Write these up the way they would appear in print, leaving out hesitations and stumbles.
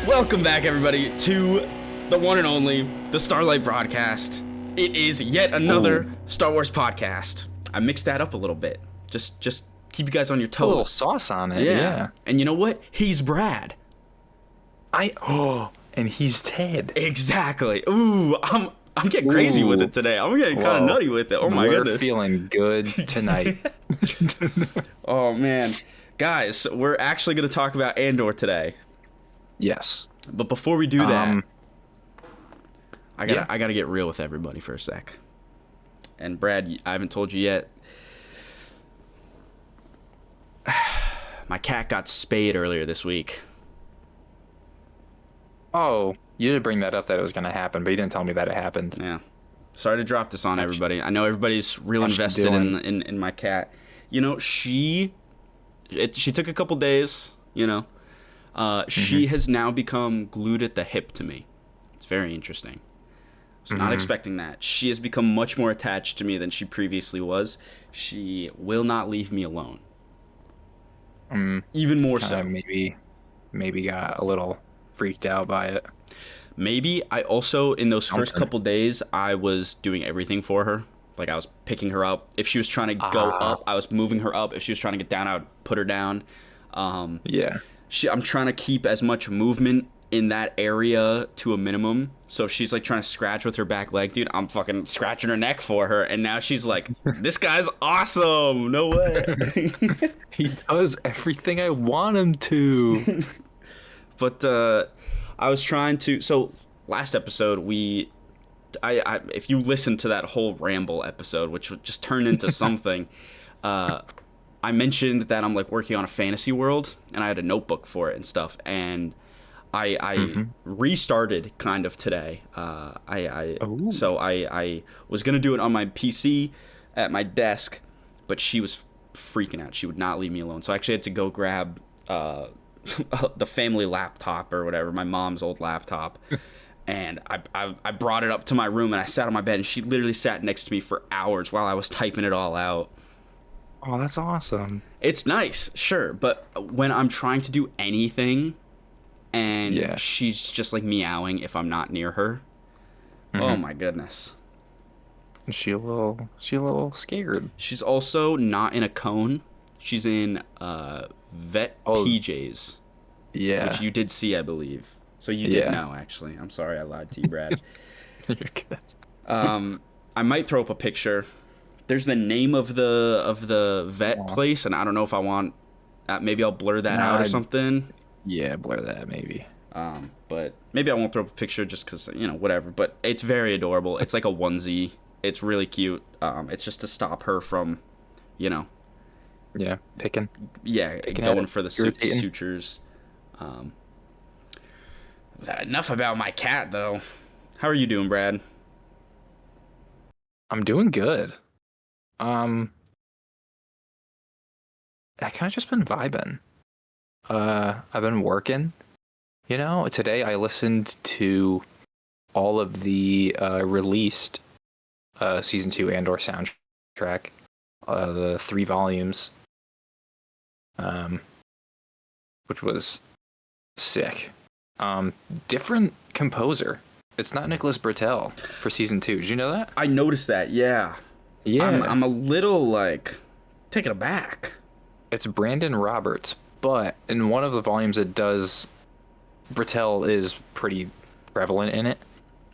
Welcome back, everybody, to the one and only, the Starlight broadcast. It is yet another Star Wars podcast. I mixed that up a little bit. Just keep you guys on your toes. A little sauce on it, yeah. And you know what? He's Brad. And he's Ted. Exactly. Ooh, I'm getting crazy with it today. I'm getting kind of nutty with it. Oh my goodness. We're feeling good tonight. Oh man. Guys, we're actually going to talk about Andor today. Yes. But before we do that, I gotta get real with everybody for a sec. And Brad, I haven't told you yet. My cat got spayed earlier this week. Oh, you did bring that up that it was going to happen, but you didn't tell me that it happened. Yeah. Sorry to drop this on everybody. I know everybody's real invested in my cat. You know, she took a couple days, you know. She has now become glued at the hip to me. It's very interesting. I was not expecting that. She has become much more attached to me than she previously was. She will not leave me alone. Even more so. Maybe got a little freaked out by it. Maybe. I also, in those first couple days, I was doing everything for her. Like, I was picking her up. If she was trying to go up, I was moving her up. If she was trying to get down, I would put her down. Yeah. I'm trying to keep as much movement in that area to a minimum. So if she's like trying to scratch with her back leg, dude, I'm fucking scratching her neck for her. And now she's like, this guy's awesome. No way. He does everything I want him to. But I was trying to. So last episode, if you listen to that whole ramble episode, which just turned into something, I mentioned that I'm like working on a fantasy world, and I had a notebook for it and stuff, and I restarted kind of today. So I was gonna do it on my PC at my desk, but she was freaking out. She would not leave me alone. So I actually had to go grab the family laptop or whatever, my mom's old laptop. And I brought it up to my room, and I sat on my bed, and she literally sat next to me for hours while I was typing it all out. Oh, that's awesome. It's nice, sure, but when I'm trying to do anything and she's just like meowing if I'm not near her, oh my goodness. Is she a little scared? She's also not in a cone. She's in vet PJs. Yeah. Which you did see, I believe. So you did know, actually. I'm sorry I lied to you, Brad. You're good. I might throw up a picture. There's the name of the vet place, and I don't know if I want. Maybe I'll blur that out or something. Yeah, blur that maybe. But maybe I won't throw up a picture just because whatever. But it's very adorable. It's like a onesie. It's really cute. It's just to stop her from, picking going for the sutures. Enough about my cat, though. How are you doing, Brad? I'm doing good. I kind of just been vibing. I've been working. Today I listened to all of the released season 2 Andor soundtrack, the 3 volumes, which was sick. Different composer. It's not Nicholas Bertel for season 2. Did you know that? I noticed that. Yeah. I'm a little taken aback. It's Brandon Roberts, but in one of the volumes Bertel is pretty prevalent in it.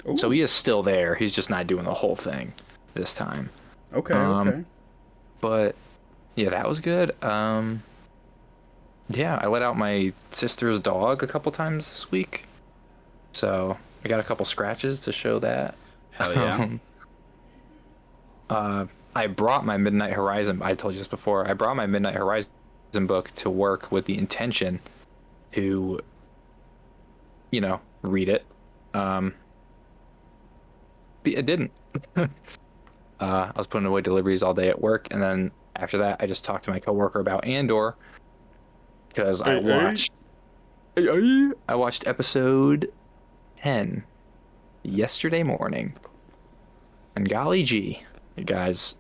Ooh. So he is still there. He's just not doing the whole thing this time. Okay. But yeah, that was good. I let out my sister's dog a couple times this week. So I got a couple scratches to show that. Hell yeah. I brought my Midnight Horizon. I told you this before. I brought my Midnight Horizon book to work with the intention to, read it. But it didn't. I was putting away deliveries all day at work, and then after that, I just talked to my coworker about Andor because I watched episode 10 yesterday morning. And golly gee, you guys,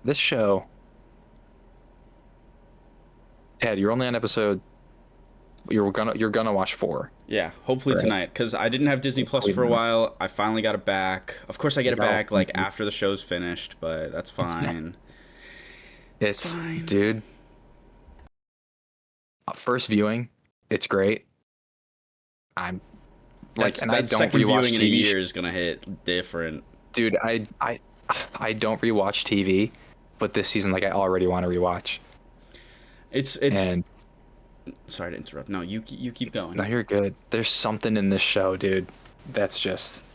this show, Ted, you're only on episode you're gonna watch 4. Yeah, hopefully Right. tonight, because I didn't have Disney Plus Hopefully for a tonight. while. I finally got it back. Of course, I get it Yo, back like after the show's finished, but that's fine. It's it's fine. dude. First viewing, it's great. I'm like, and I That don't second rewatch viewing in a TV. year is gonna hit different. Dude, I don't rewatch TV, but this season, like, I already want to rewatch. It's. And Sorry to interrupt. No, you keep going. no, you're good. There's something in this show, dude. That's just,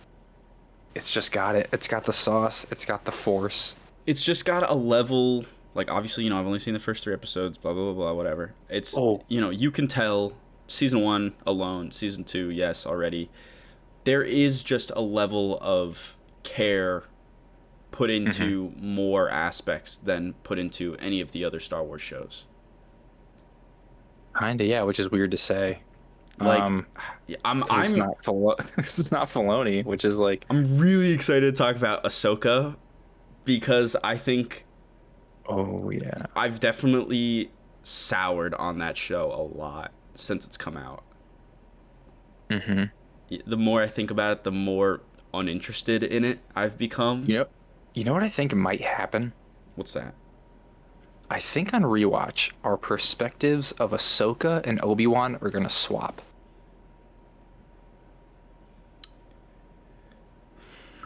it's just got it. It's got the sauce. It's got the force. It's just got a level. Like, obviously, I've only seen the first 3 episodes. Blah blah blah blah. Whatever. It's Oh, you can tell season 1 alone. Season 2, yes, already. There is just a level of care put into more aspects than put into any of the other Star Wars shows. kinda, yeah. Which is weird to say. Like, Um, I'm 'Cause it's I'm not this is not Filoni, which is like, I'm really excited to talk about Ahsoka because I think oh yeah. I've definitely soured on that show a lot since it's come out. Mm-hmm. The more I think about it, the more uninterested in it I've become. You know what I think might happen? What's that? I think on rewatch, our perspectives of Ahsoka and Obi-Wan are gonna swap.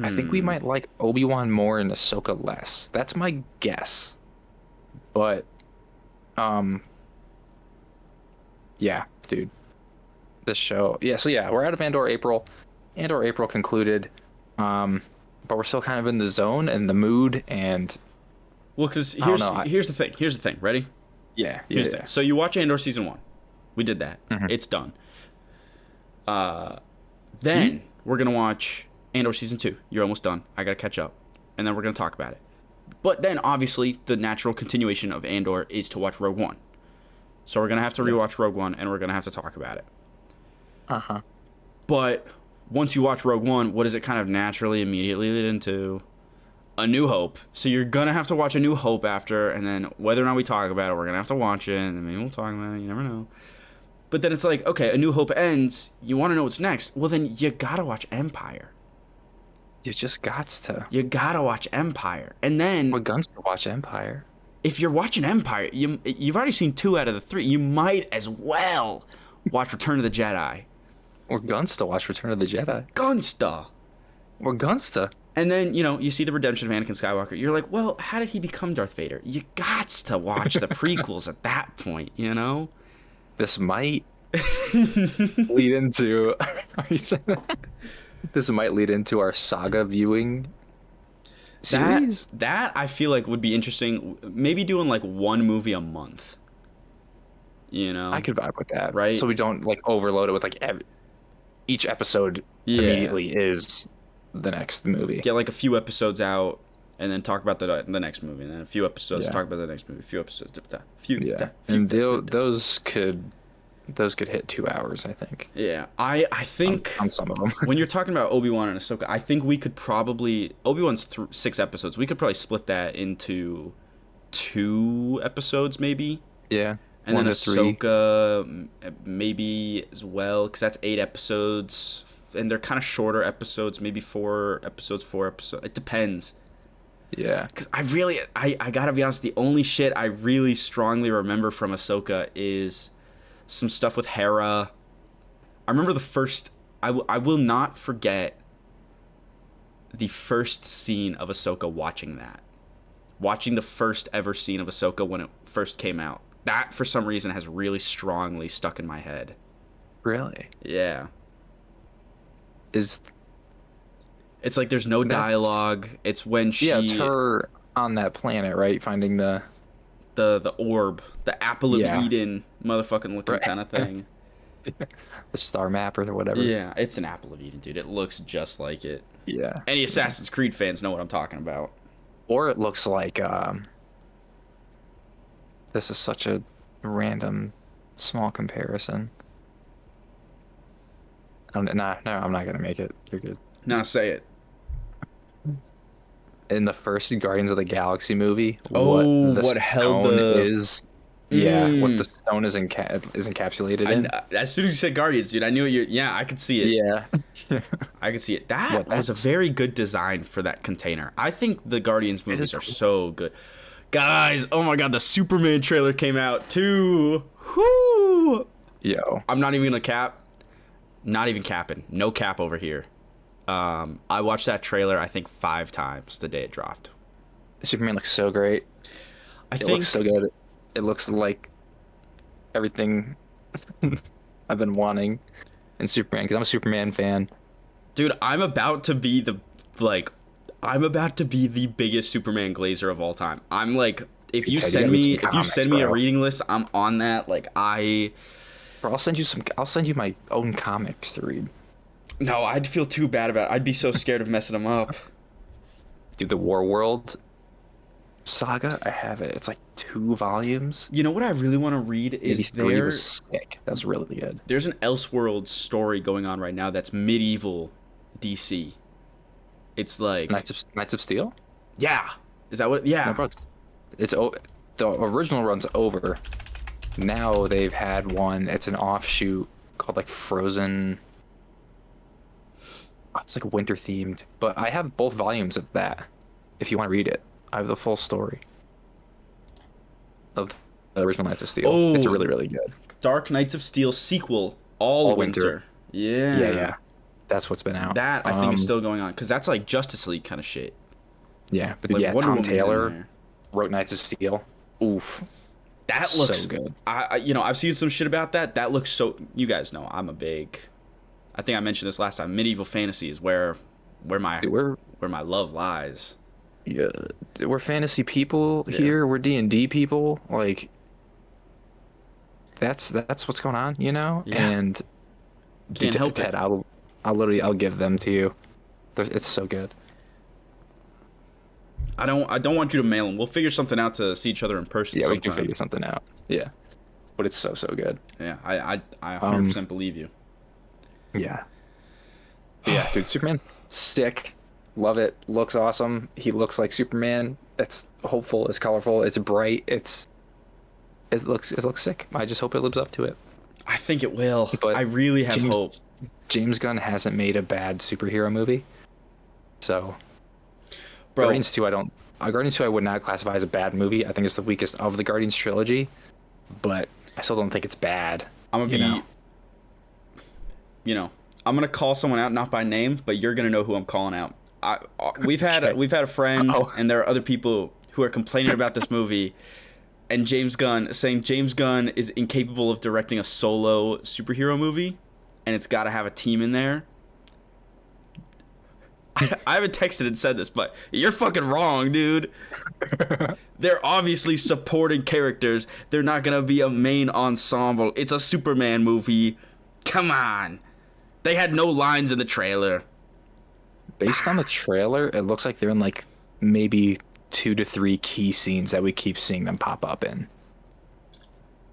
I think we might like Obi-Wan more and Ahsoka less. That's my guess. But, yeah, dude. This show, yeah. So yeah, we're out of Andor April. Andor April concluded, but we're still kind of in the zone and the mood, and Well, because I don't know. here's the thing. Here's the thing. Ready? Yeah, Here's the yeah. thing. So you watch Andor season 1. We did that. Mhm. It's done. Then we're gonna watch Andor season 2. You're almost done. I gotta catch up, and then we're gonna talk about it. But then obviously the natural continuation of Andor is to watch Rogue One. So we're gonna have to rewatch Rogue One, and we're gonna have to talk about it. Uh-huh. But once you watch Rogue One, what does it kind of naturally immediately lead into? A New Hope. So you're gonna have to watch A New Hope after, and then whether or not we talk about it, we're gonna have to watch it, and then maybe we'll talk about it. You never know. But then it's like, okay, A New Hope ends. You want to know what's next? Well, then you gotta watch Empire. You just gots to. You gotta watch Empire, and then We're guns to watch Empire. if you're watching Empire, you've already seen 2 out of the 3. You might as well watch Return of the Jedi. We're guns to watch Return of the Jedi. Gunsta. We're guns to. And then, you see the redemption of Anakin Skywalker. You're like, well, how did he become Darth Vader? You gots to watch the prequels at that point, This might lead into. Are you saying that? This might lead into our saga viewing series. That I feel like would be interesting. Maybe doing like 1 movie a month. I could vibe with that, Right? So we don't like overload it with like each episode immediately is the next movie. Get like a few episodes out, and then talk about the next movie, and then a few episodes, talk about the next movie, a few episodes, And those could hit 2 hours, I think. Yeah, I think on some of them. when you're talking about Obi-Wan and Ahsoka, I think we could probably Obi-Wan's 6 episodes. We could probably split that into 2 episodes, maybe. Yeah. And then 1 to 3. Ahsoka maybe as well, because that's 8 episodes, and they're kind of shorter episodes, maybe 4 episodes. It depends. Yeah. Because I gotta be honest, the only shit I really strongly remember from Ahsoka is some stuff with Hera. I remember the first. I will not forget the first scene of Ahsoka watching that. Watching the first ever scene of Ahsoka when it first came out. That, for some reason, has really strongly stuck in my head. Really? Yeah. Is It's like there's no dialogue. It's when she... Yeah, it's her on that planet, right? Finding the orb. The apple of Yeah. Eden motherfucking looking Right. kind of thing. the star map or whatever. Yeah, it's an apple of Eden, dude. It looks just like it. Yeah. Any Assassin's Creed fans know what I'm talking about. Or it looks like this is such a random small comparison. No, I'm not gonna make it. You're good. Now say it. In the first Guardians of the Galaxy movie, Oh, the what held stone the- is Yeah, what the Mm. stone is encapsulated in. As soon as you said Guardians, dude, I knew you. Yeah, I could see it. Yeah. I could see it. That Yeah, was a that's very good design for that container. I think the Guardians it is movies are cool. so good. Guys, oh my god, the Superman trailer came out too. Whoo! Yo, I'm not even gonna cap. Not even capping. No cap over here. I watched that trailer I think 5 times the day it dropped. Superman looks so great. I It think looks so good. It looks like everything I've been wanting in Superman because I'm a Superman fan. dude, I'm about to be the biggest Superman glazer of all time. I'm like if you Okay, send gotta read me some comics, a bro. reading list, I'm on that. Like Bro, I'll send you some. I'll send you my own comics to read. no, I'd feel too bad about it. I'd be so scared of messing them up. Dude, the War World saga. I have it. It's like 2 volumes. You know what I really want to read Maybe is 3 was sick. That was really good. there's an Elseworld story going on right now that's medieval DC. It's like Knights of Steel. yeah. Is that what? No, Yeah. bro, the original run's over. Now they've had one. It's an offshoot called like Frozen. It's like winter themed, but I have both volumes of that. If you want to read it, I have the full story of the original Knights of Steel. Oh, It's really, really good. Dark Knights of Steel sequel, all winter. Winter. Yeah. Yeah. That's what's been out. That I think is still going on because that's like Justice League kind of shit. Yeah, but Like yeah, Wonder Tom Woman's in Taylor there. wrote Knights of Steel. Oof, That so looks good. I've seen some shit about that. That looks so. You guys know I'm a big. I think I mentioned this last time. Medieval fantasy is where my Dude, where my love lies. yeah, we're fantasy people Yeah. here. We're D&D people. Like that's what's going on, you know. Yeah. And Can't help Ted, it. I'll give them to you. It's so good. I don't want you to mail them. We'll figure something out to see each other in person. Yeah, we can sometime. figure something out. Yeah, but it's so good. Yeah, I 100% believe you. Yeah. But yeah, dude, Superman, sick. Love it. Looks awesome. He looks like Superman. It's hopeful. It's colorful. It's bright. It looks sick. I just hope it lives up to it. I think it will. But I really have James- hope. James Gunn hasn't made a bad superhero movie, so Bro, Guardians 2 Guardians 2 I would not classify as a bad movie. I think it's the weakest of the Guardians trilogy, but I still don't think it's bad. I'm gonna be. I'm gonna call someone out, not by name, but you're gonna know who I'm calling out. We've had a friend, Uh-oh. and there are other people who are complaining about this movie, and James Gunn saying James Gunn is incapable of directing a solo superhero movie, and it's got to have a team in there. I haven't texted and said this, but you're fucking wrong, dude. They're obviously supporting characters. They're not gonna be a main ensemble. It's a Superman movie. Come on. They had no lines in the trailer. Based on the trailer, it looks like they're in like maybe 2 to 3 key scenes that we keep seeing them pop up in.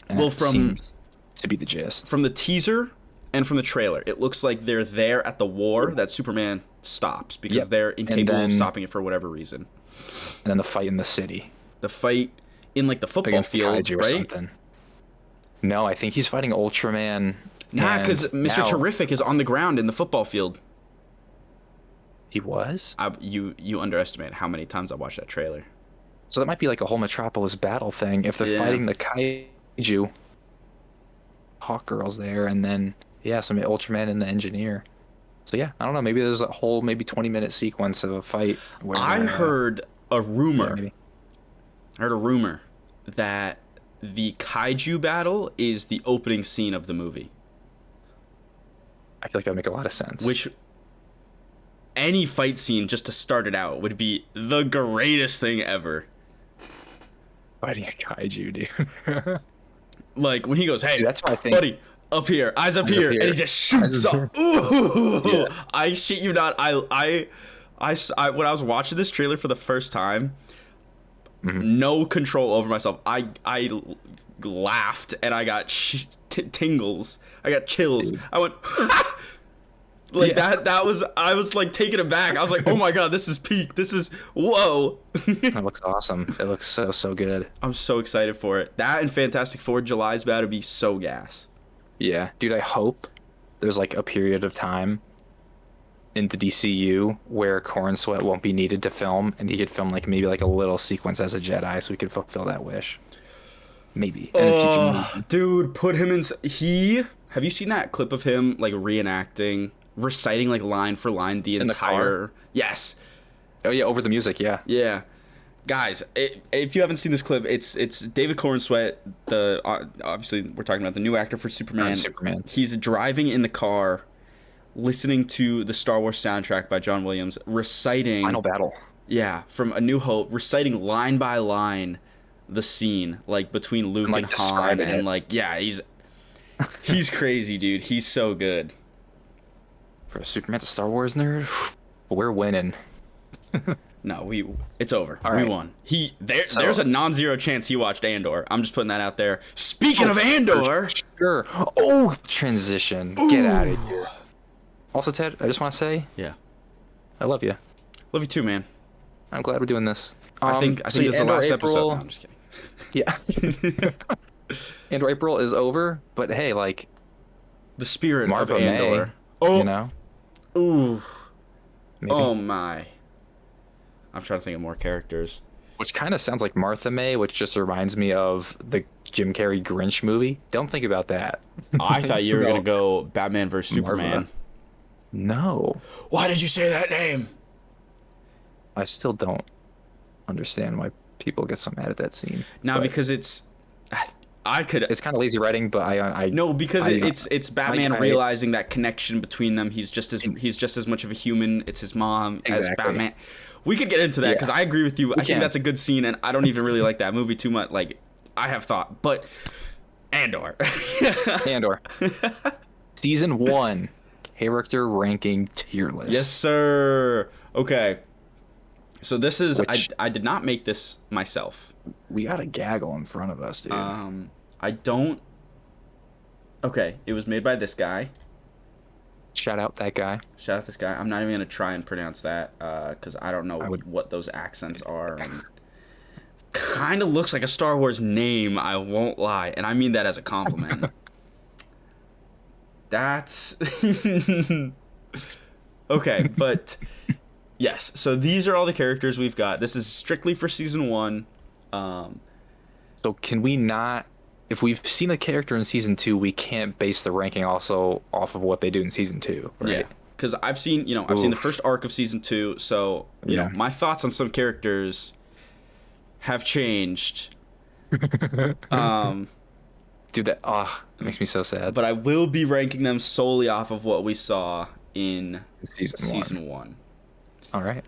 And Well, that from- seems to be the gist. From the teaser and from the trailer, it looks like they're there at the war that Superman stops because Yep. they're incapable of then- stopping it for whatever reason. And then the fight in the city The fight in like the football against the field, kaiju or right? something. No, I think he's fighting Ultraman. Nah, and because Mr. now- Terrific is on the ground in the football field. He was? You underestimate how many times I watched that trailer. So that might be like a whole Metropolis battle thing. If they're Yeah. fighting the kaiju, Hawkgirl's there, and then some Ultraman and the Engineer. So yeah, I don't know. Maybe there's a whole 20-minute sequence of a fight. Where, I heard a rumor. maybe. I heard a rumor that the kaiju battle is the opening scene of the movie. I feel like that would make a lot of sense. Which any fight scene just to start it out would be the greatest thing ever. fighting a kaiju, dude. Like when he goes, "Hey, Dude, that's why I think- buddy, up here, eyes up here," and he just shoots up. Ooh, Yeah. I shit you not. I when I was watching this trailer for the first time, no control over myself. I laughed and I got tingles. I got chills. Dude. I went. Like that was, I was like taken aback. I was like, oh my god, this is peak. This is, whoa. It looks awesome. It looks so good. I'm so excited for it. That and Fantastic Four July's about to be so gas. Yeah, dude, I hope there's like a period of time in the DCU where Corn Sweat won't be needed to film, and he could film like maybe like a little sequence as a Jedi, so we could fulfill that wish. Maybe. In the future. Dude, put him in. Have you seen that clip of him like reenacting, reciting like line for line the entire? Yes. Oh yeah, over the music. Yeah. Yeah. Guys, if you haven't seen this clip, it's David Cornsweet. The obviously we're talking about the new actor for Superman. Superman. He's driving in the car, listening to the Star Wars soundtrack by John Williams, reciting Final Battle. Yeah, from A New Hope, reciting line by line the scene like between Luke and Han, and like he's crazy, dude. He's so good. For Superman's a Star Wars nerd, we're winning. No, it's over. All right. We won. There's a non-zero chance he watched Andor. I'm just putting that out there. Speaking of Andor, sure. Oh, transition. Ooh. Get out of here. Also, Ted, I just want to say, yeah, I love you. Love you too, man. I'm glad we're doing this. I think this is the last episode. No, I'm just kidding. Yeah. Andor April is over, but hey, like the spirit Martha of Andor. May, oh, you know. Ooh. Maybe. Oh my. I'm trying to think of more characters. Which kind of sounds like Martha May, which just reminds me of the Jim Carrey Grinch movie. Don't think about that. I thought you were going to go Batman vs. Superman. No. Why did you say that name? I still don't understand why people get so mad at that scene. Now, because it's... It's kind of lazy writing, but I no, because it's Batman realizing that connection between them. He's just as much of a human. It's his mom as Batman. We could get into that because I agree with you. I think that's a good scene, and I don't even really like that movie too much. Like, I have thought, but Andor. Andor. Season 1 character ranking tier list. Yes, sir. Okay. So this is I did not make this myself. We got a gaggle in front of us, dude. I don't. Okay, it was made by this guy. Shout out that guy. Shout out this guy. I'm not even gonna try and pronounce that because I don't know what those accents are. And kind of looks like a Star Wars name. I won't lie, and I mean that as a compliment. That's okay, but yes. So these are all the characters we've got. This is strictly for season 1. So can we not? If we've seen a character in season 2, we can't base the ranking also off of what they do in season 2, right? Yeah, because I've seen the first arc of season 2, so you know my thoughts on some characters have changed. Dude, that makes me so sad. But I will be ranking them solely off of what we saw in season 1. All right.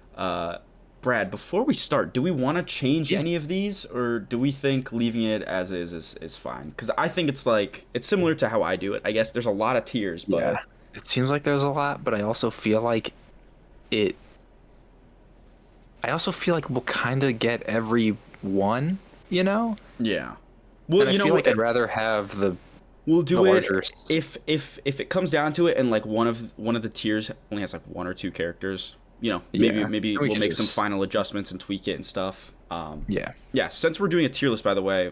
Brad, before we start, do we want to change any of these, or do we think leaving it as is fine? Because I think it's similar to how I do it. I guess there's a lot of tiers, but it seems like there's a lot, but I also feel like we'll kind of get every one, you know? Yeah. Well, and I feel like I'd rather have the. We'll do it if it comes down to it, and like one of the tiers only has like 1 or 2 characters. You know, maybe we'll make some final adjustments and tweak it and stuff. Yeah. Since we're doing a tier list, by the way,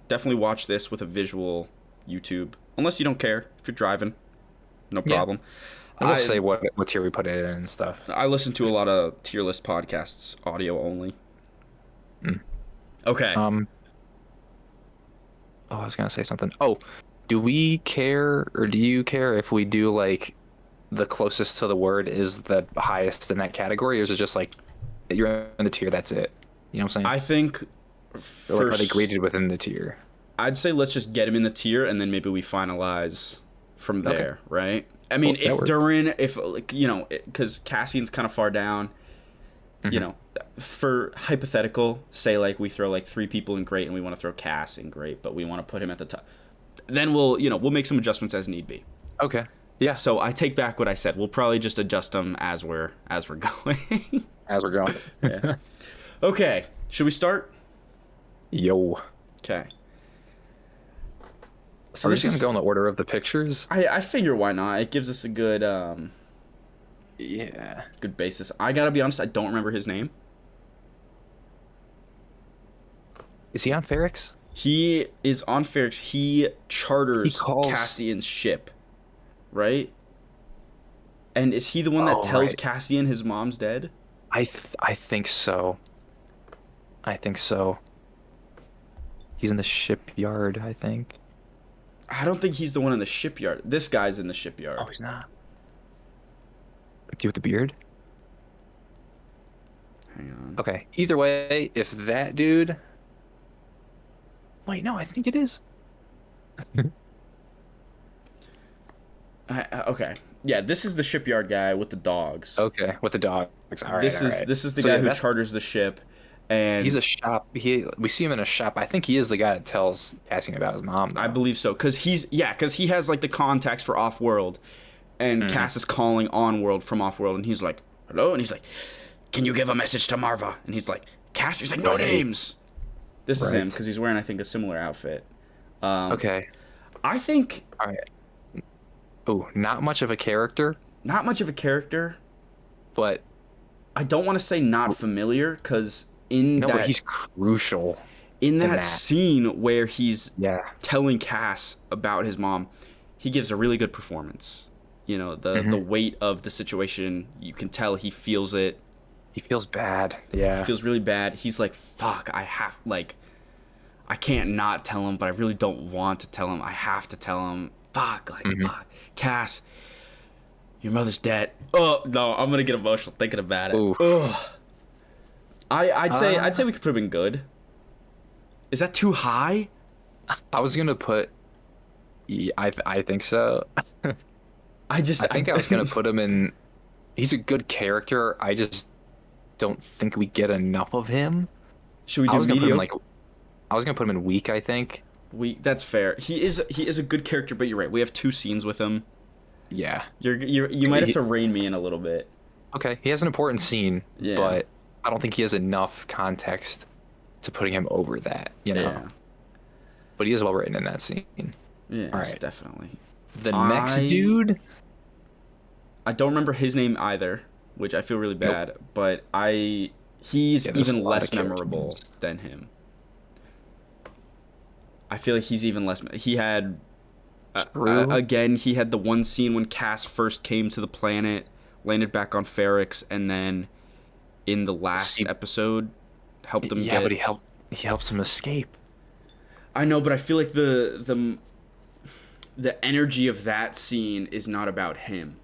definitely watch this with a visual YouTube. Unless you don't care if you're driving, no problem. I'll say what tier we put it in and stuff. I listen to a lot of tier list podcasts, audio only. Okay. I was gonna say something. Oh, do we care, or do you care if we do like the closest to the word is the highest in that category, or is it just like you're in the tier, that's it? You know what I'm saying? I think are they graded within the tier? I'd say let's just get him in the tier, and then maybe we finalize from there, right? I mean, because Cassian's kind of far down, you know, for hypothetical, say like we throw like 3 people in great, and we want to throw Cass in great, but we want to put him at the top. Then we'll make some adjustments as need be. Okay. Yeah. So I take back what I said. We'll probably just adjust them as we're going. As we're going. Yeah. Okay. Should we start? Yo. Okay. So are we just gonna go in the order of the pictures? I figure why not? It gives us a good Yeah. Good basis. I gotta be honest, I don't remember his name. Is he on Ferrix? He is on Ferrix. He He charters calls. Cassian's ship, right? And is he the one that Oh, tells right. Cassian his mom's dead? I think so. I think so. He's in the shipyard, I think. I don't think he's the one in the shipyard. This guy's in the Oh, shipyard. he's not. Dude with the beard? Hang on. Okay. Either way, if that dude. Wait, no, I think it is. Okay. Yeah, this is the shipyard guy with the dogs. Okay, with the dogs. All right, This is the So guy yeah, who that's charters the ship, and he's a shop. We see him in a shop. I think he is the guy that tells Cassian about his mom, I though. believe so, because he has like the contacts for off-world, and Mhm. Cass is calling on-world from off-world, and he's like, hello, and he's like, can you give a message to Marva? And he's like, Cass, he's like, no Right. names. This is him Right. because he's wearing, I think, a similar outfit. Okay. I think All right. Oh, not much of a character, not much of a character. but I don't want to say not familiar, because in no, but that he's crucial. in that that. scene where he's Yeah. telling Cass about his mom, he gives a really good performance. You know, the weight of the situation, you can tell he feels it. He feels bad. Yeah. He feels really bad. He's like, fuck, I can't not tell him, but I really don't want to tell him. I have to tell him. Fuck, fuck. Cass, your mother's dead. Oh, no, I'm going to get emotional thinking about it. Oof. Ugh. I'd say we could put him in good. Is that too high? I was gonna put. Yeah, I think so. I think I was gonna put him in. He's a good character. I just don't think we get enough of him. Should we I do was gonna put him mediocre? I was gonna put him in weak, I think. That's fair. He is a good character, but you're right. We have 2 scenes with him. Yeah. You might have to rein me in a little bit. Okay. He has an important scene, Yeah. but I don't think he has enough context to putting him over that, you know. Yeah. But he is well written in that scene. Yes, All right. definitely. The next dude. I don't remember his name either, which I feel really bad, but he's Yeah, there's a even lot of less character memorable names. than him. I feel like he's even less. He had True. again. He had the one scene when Cass first came to the planet, landed back on Ferrix, and then in the last episode helped them Yeah, but he helps him escape. I know, but I feel like the energy of that scene is not about him.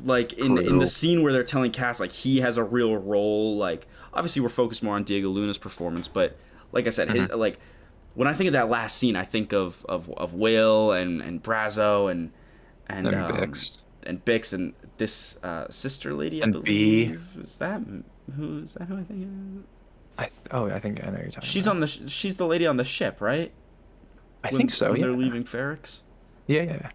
Like in the True. scene where they're telling Cass like he has a real role, like obviously we're focused more on Diego Luna's performance, but like I said, his like when I think of that last scene, I think of Will and Brazo and Bix. and Bix and this sister lady, I And B. believe. Is that who I think of? I think I know you're talking She's about. she's the lady on the ship, right? I think so, When yeah. they're leaving Ferrix. Yeah.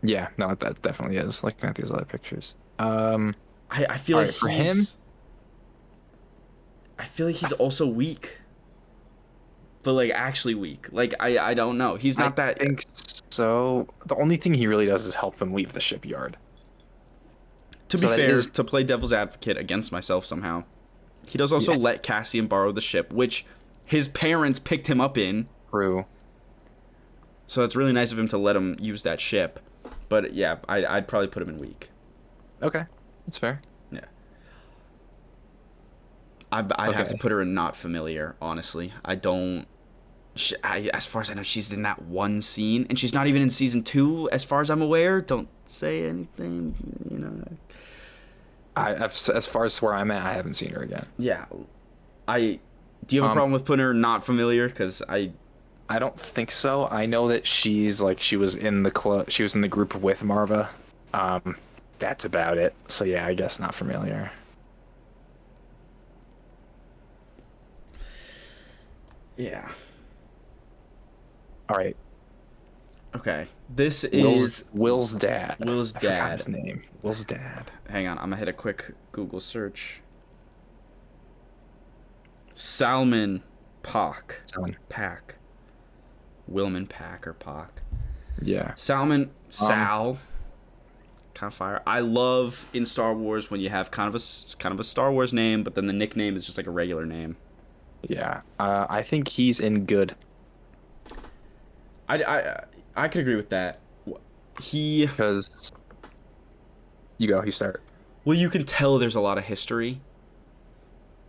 Yeah, no, that definitely is. Looking at these other pictures. I feel All like right, for him? I feel like he's also weak, but like actually weak. Like I don't know. He's not that. I think so. The only thing he really does is help them leave the shipyard. To be so that fair, is- to play devil's advocate against myself somehow, he does also let Cassian borrow the ship, which his parents picked him up in. True. So it's really nice of him to let him use that ship. But yeah, I'd probably put him in weak. Okay, that's fair. Yeah. I'd have to put her in not familiar, honestly. I don't... as far as I know, she's in that one scene, and she's not even in season 2, as far as I'm aware. Don't say anything, you know. As far as where I'm at, I haven't seen her again. Yeah. Do you have a problem with putting her not familiar? Because I don't think so. I know that she was in the group with Marva. That's about it. So yeah, I guess not familiar. Yeah. All right. Okay. This is... Will's dad. Will's I forgot dad. his name. Will's dad. Hang on, I'm gonna hit a quick Google search. Salman Pack. Salman. Pack. Wilman Pack or Pack. Yeah. Salman Sal, kind of fire. I love in Star Wars when you have kind of a Star Wars name, but then the nickname is just like a regular name. Yeah, I think he's in good. I could agree with that. He Because you start. Well, you can tell there's a lot of history.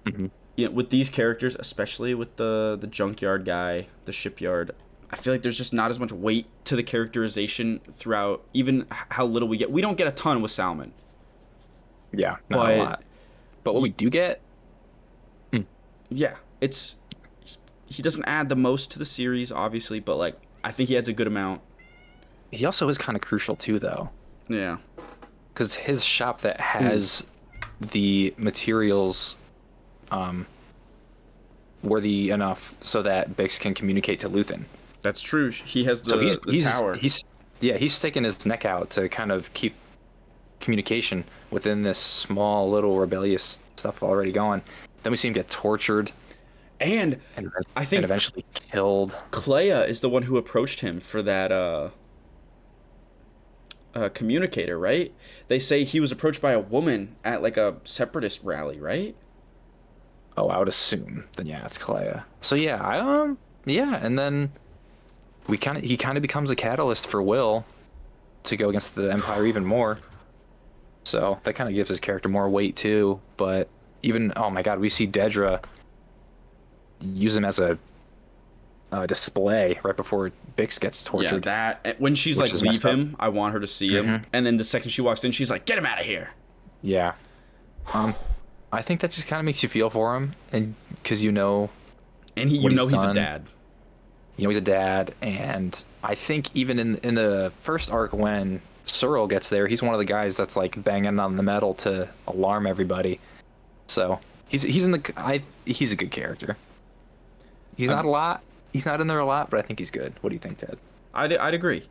Mm-hmm. You know, with these characters, especially with the junkyard guy, the shipyard. I feel like there's just not as much weight to the characterization throughout, even how little we get. We don't get a ton with Salmon. Yeah, not a lot. But what we do get, yeah, he doesn't add the most to the series, obviously, but like I think he adds a good amount. he also is kind of crucial too, though. Yeah, Because his shop that has the materials worthy enough so that Bix can communicate to Luthen. that's true. He has the, So the tower. He's sticking his neck out to kind of keep communication within this small little rebellious stuff already going. Then we see him get tortured And I think and eventually killed. Clea is the one who approached him for that communicator, right? They say he was approached by a woman at like a separatist rally, right? Oh, I would assume. Then yeah, it's Clea. So yeah, and then he kind of becomes a catalyst for Will to go against the Empire even more. So that kind of gives his character more weight too. But even, oh my God, we see Dedra use him as a display right before Bix gets tortured. Yeah, that when she's like, leave him, I want her to see him. And then the second she walks in, she's like, get him out of here. Yeah. I think that just kind of makes you feel for him, and because you know, and he's a dad. You know he's a dad, and I think even in the first arc when Searle gets there, he's one of the guys that's like banging on the metal to alarm everybody. So he's a good character. He's not a lot. He's not in there a lot, but I think he's good. What do you think, Ted? I'd agree.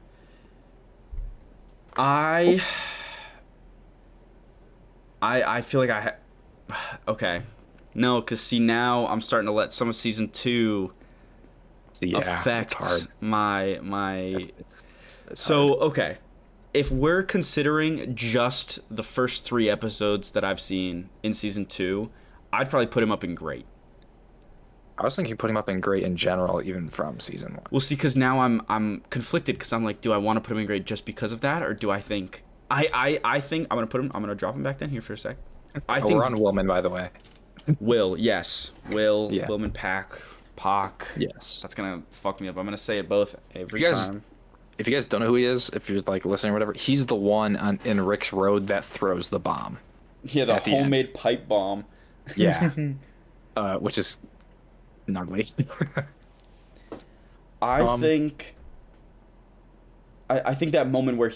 I feel like okay. No, because see, now I'm starting to let some of season 2 affect my so hard. Okay, if we're considering just the first 3 episodes that I've seen in season 2, I'd probably put him up in great. I was thinking put him up in great in general, even from season 1. Well, see, because now I'm conflicted, because I'm like, do I want to put him in great just because of that, or do I think I think I'm gonna drop him back down here for a sec. I think we're on Willman, by the way. Will, yes, Will, yeah. Willman, Pock. Yes, that's gonna fuck me up. I'm gonna say it both every time. If you guys don't know who he is, if you're like listening or whatever, he's the one in Rick's Road that throws the bomb. Yeah, the homemade pipe bomb. Yeah, which is gnarly. I think that moment where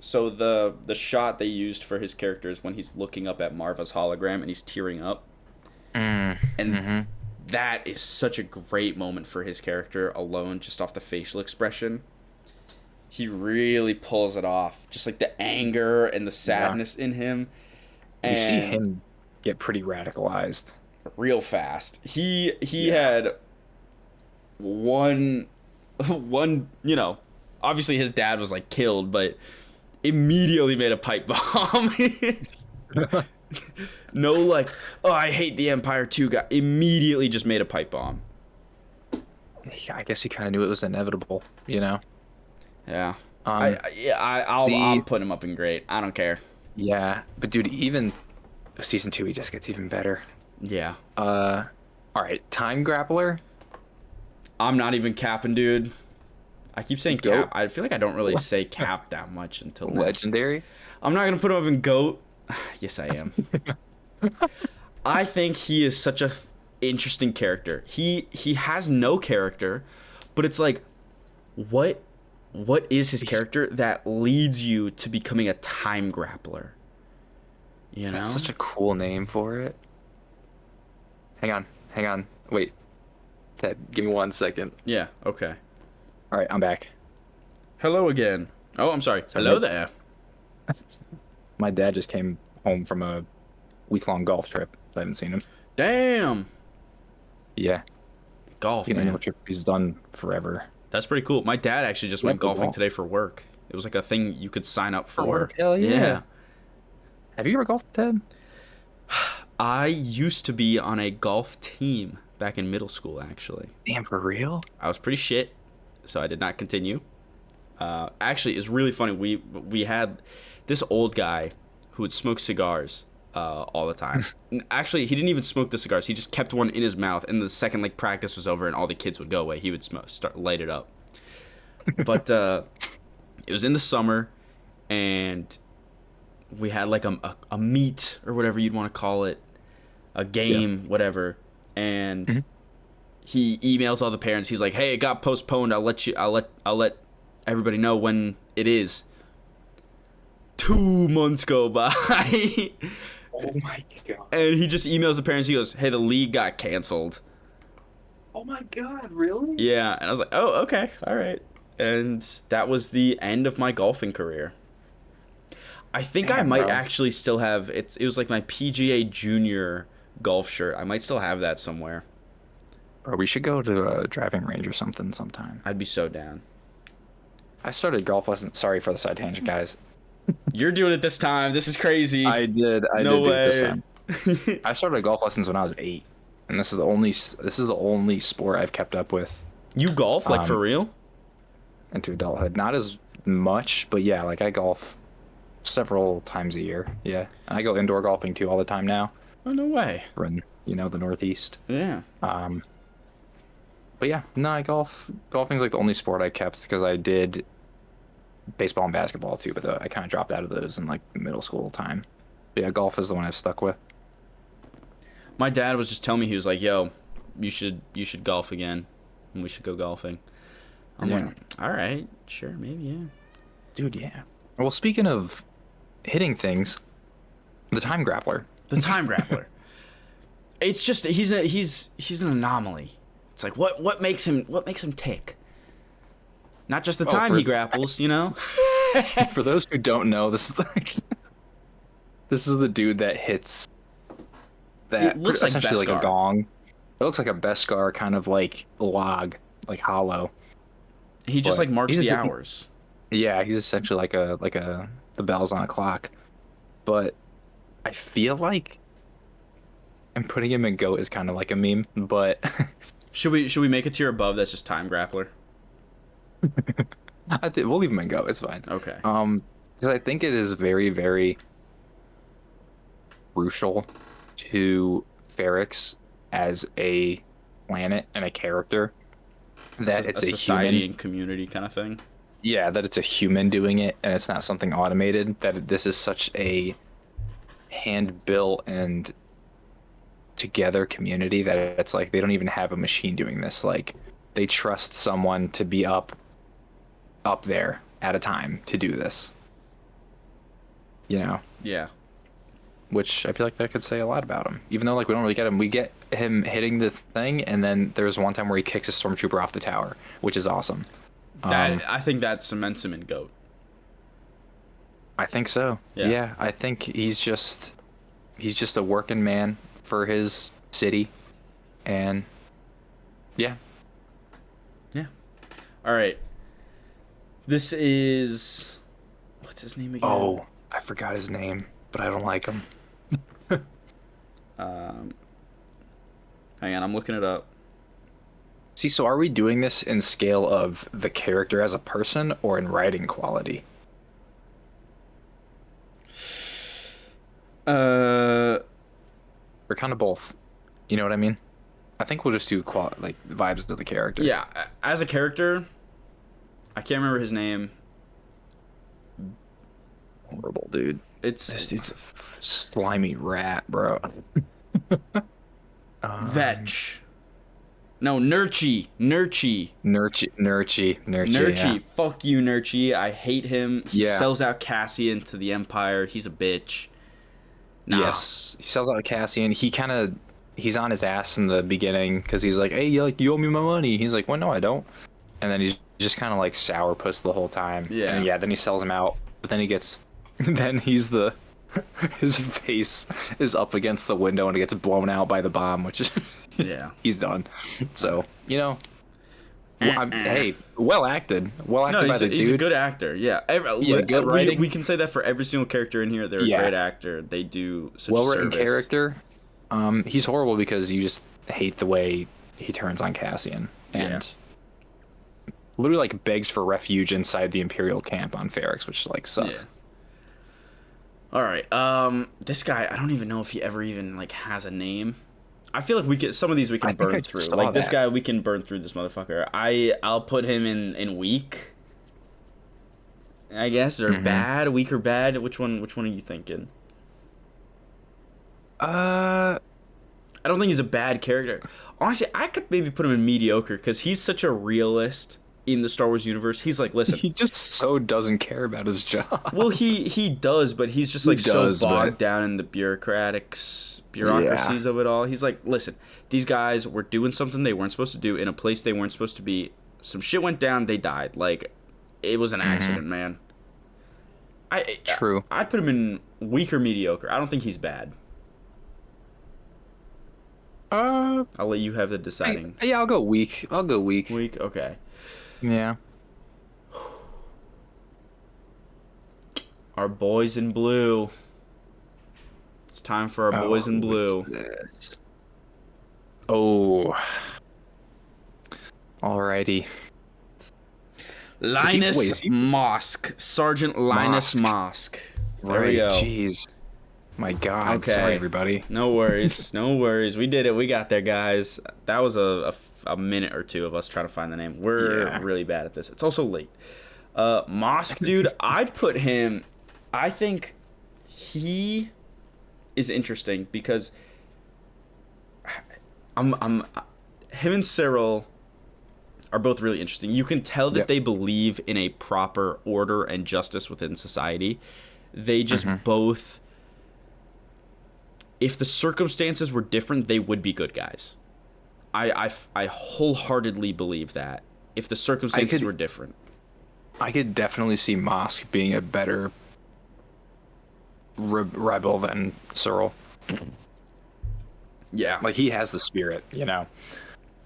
so the shot they used for his character is when he's looking up at Marva's hologram and he's tearing up. And that is such a great moment for his character alone, just off the facial expression. He really pulls it off, just like the anger and the sadness in him. And you see him get pretty radicalized real fast. He had one, you know, obviously his dad was like killed, but immediately made a pipe bomb. No, like, oh, I hate the Empire too, guy. Immediately just made a pipe bomb. Yeah, I guess he kind of knew it was inevitable, you know. Yeah. I'm putting him up in great. I don't care. Yeah, but dude, even season 2, he just gets even better. Yeah. All right, Time Grappler. I'm not even capping, dude. I keep saying Goat. Cap. I feel like I don't really say Cap that much until now. Legendary. I'm not gonna put him up in Goat. Yes, I am. I think he is such a interesting character. He has no character, but it's like, what is his character that leads you to becoming a time grappler? You know, that's such a cool name for it. Hang on. Wait, Ted, give me 1 second. Yeah. Okay. All right, I'm back. Hello again. Oh, I'm sorry. Hello there. My dad just came home from a week-long golf trip. I haven't seen him. Damn. Yeah. Golf, man. Annual trip he's done forever. That's pretty cool. My dad actually just went Love to golfing golf. today for work. It was like a thing you could sign up For for. work? Hell yeah. Yeah. Have you ever golfed, Ted? I used to be on a golf team back in middle school, actually. Damn, for real? I was pretty shit, so I did not continue. Actually, it's really funny. We had this old guy who would smoke cigars all the time. Actually, he didn't even smoke the cigars. He just kept one in his mouth, and the second like practice was over and all the kids would go away, he would light it up. But it was in the summer, and we had like a meet or whatever you'd want to call it, a game, whatever, and he emails all the parents. He's like, "Hey, it got postponed. I'll let everybody know when it is." 2 months go by. Oh my god. And he just emails the parents. He goes, "Hey, the league got canceled." Oh my god, really? Yeah, and I was like, "Oh, okay, all right." And that was the end of my golfing career. I think I Damn, might bro. actually still have it. It was like my PGA Junior golf shirt. I might still have that somewhere. Bro, we should go to a driving range or something sometime. I'd be so down. I started golf lessons. Sorry for the side tangent, guys. You're doing it this time. This is crazy. I did. I No did do it this way. time. I started golf lessons when I was 8, and this is the only sport I've kept up with You golf like for real? into adulthood. Not as much, but yeah, like I golf several times a year. Yeah, and I go indoor golfing too all the time now. Oh no way. We're in the Northeast. Yeah. But yeah, no, I golf. Golfing's like the only sport I kept because I did baseball and basketball too, but I kind of dropped out of those in like middle school time. But yeah, golf is the one I've stuck with. My dad was just telling me, he was like, "Yo, you should golf again, and we should go golfing." I'm like, "All right, sure, maybe, yeah." Dude, yeah. Well, speaking of hitting things, the time grappler. The time grappler. It's just he's an anomaly. It's like what makes him tick? Not just the time he grapples, you know. For those who don't know, this is the dude that hits that It looks like essentially like Beskar. a gong. It looks like a Beskar kind of like log, like hollow. He just But like marks he's the a- hours. Yeah, he's essentially like the bells on a clock. But I feel like and putting him in GOAT is kind of like a meme, but Should we make a tier above that's just time grappler? I think we'll leave him in GOAT. It's fine. Okay. Because I think it is very, very crucial to Ferrix as a planet and a character that it's a a society human. and community kind of thing. Yeah, that it's a human doing it and it's not something automated. That this is such a hand-built and together community that it's like they don't even have a machine doing this. Like they trust someone to be up there at a time to do this. You know, Yeah. which I feel like that could say a lot about him. Even though like we don't really get him, we get him hitting the thing, and then there's one time where he kicks a stormtrooper off the tower, which is awesome. I think that cements him in GOAT. I think so. Yeah. Yeah, I think he's just a working man for his city, and yeah. Yeah. All right. This is what's his name again? Oh, I forgot his name, but I don't like him. Hang on, I'm looking it up. See, so are we doing this in scale of the character as a person or in writing quality? Or kind of both. You know what I mean? I think we'll just do like vibes of the character. Yeah, as a character, I can't remember his name. Horrible, dude. It's This dude's a slimy rat, bro. Vetch. No, Nurchi. Nurchi. Nurchi. Yeah. Fuck you, Nurchi. I hate him. He Yeah. sells out Cassian to the Empire. He's a bitch. Nah. Yes, he sells out Cassian. He's on his ass in the beginning because he's like, "Hey, you owe me my money." He's like, "Well, no, I don't." And then he's just kind of like sourpuss the whole time. Yeah. And yeah, then he sells him out, but then his face is up against the window and it gets blown out by the bomb, which is Yeah. he's done. So Hey, well acted. Well No, acted by the he's a dude. good actor. Yeah, Yeah, good writing. we can say that for every single character in here. They're a Yeah. great actor. They do such a Well written service. character. He's horrible because you just hate the way he turns on Cassian Yeah. and literally like begs for refuge inside the Imperial camp on Ferrix, which like sucks. Yeah. All right. This guy, I don't even know if he ever even like has a name. I feel like we could some of these we I can think I burn through. saw Like this that. guy, we can burn through this motherfucker. I'll put him in weak. I guess or bad, weak or bad. Which one are you thinking? Uh, I don't think he's a bad character. Honestly, I could maybe put him in mediocre because he's such a realist in the Star Wars universe. He's like, listen, he just so doesn't care about his job. well, he does, but he's just He like does, so bogged but- down in the bureaucracies of it all. He's like, listen, these guys were doing something they weren't supposed to do in a place they weren't supposed to be. Some shit went down, they died. Like, it was an accident, man. True. I'd put him in weak or mediocre. I don't think he's bad. I'll let you have the deciding. Yeah, I'll go weak. Weak, okay. Yeah. Our boys in blue. It's time for our boys in blue. Oh. Alrighty. Linus Wait, is he- Mosk. Sergeant Linus Mosk. Mosk. There we go. Jeez. My God. Okay. Sorry, everybody. No worries. No worries. We did it. We got there, guys. That was a minute or two of us trying to find the name. We're really bad at this. It's also late. Mosk, dude, I'd put him... I think he is interesting because him and Cyril are both really interesting. You can tell that they believe in a proper order and justice within society. They just both... If the circumstances were different, they would be good guys. I wholeheartedly believe that. If the circumstances were different. I could definitely see Mosk being a better rebel than Cyril. Yeah. Like, he has the spirit, you know.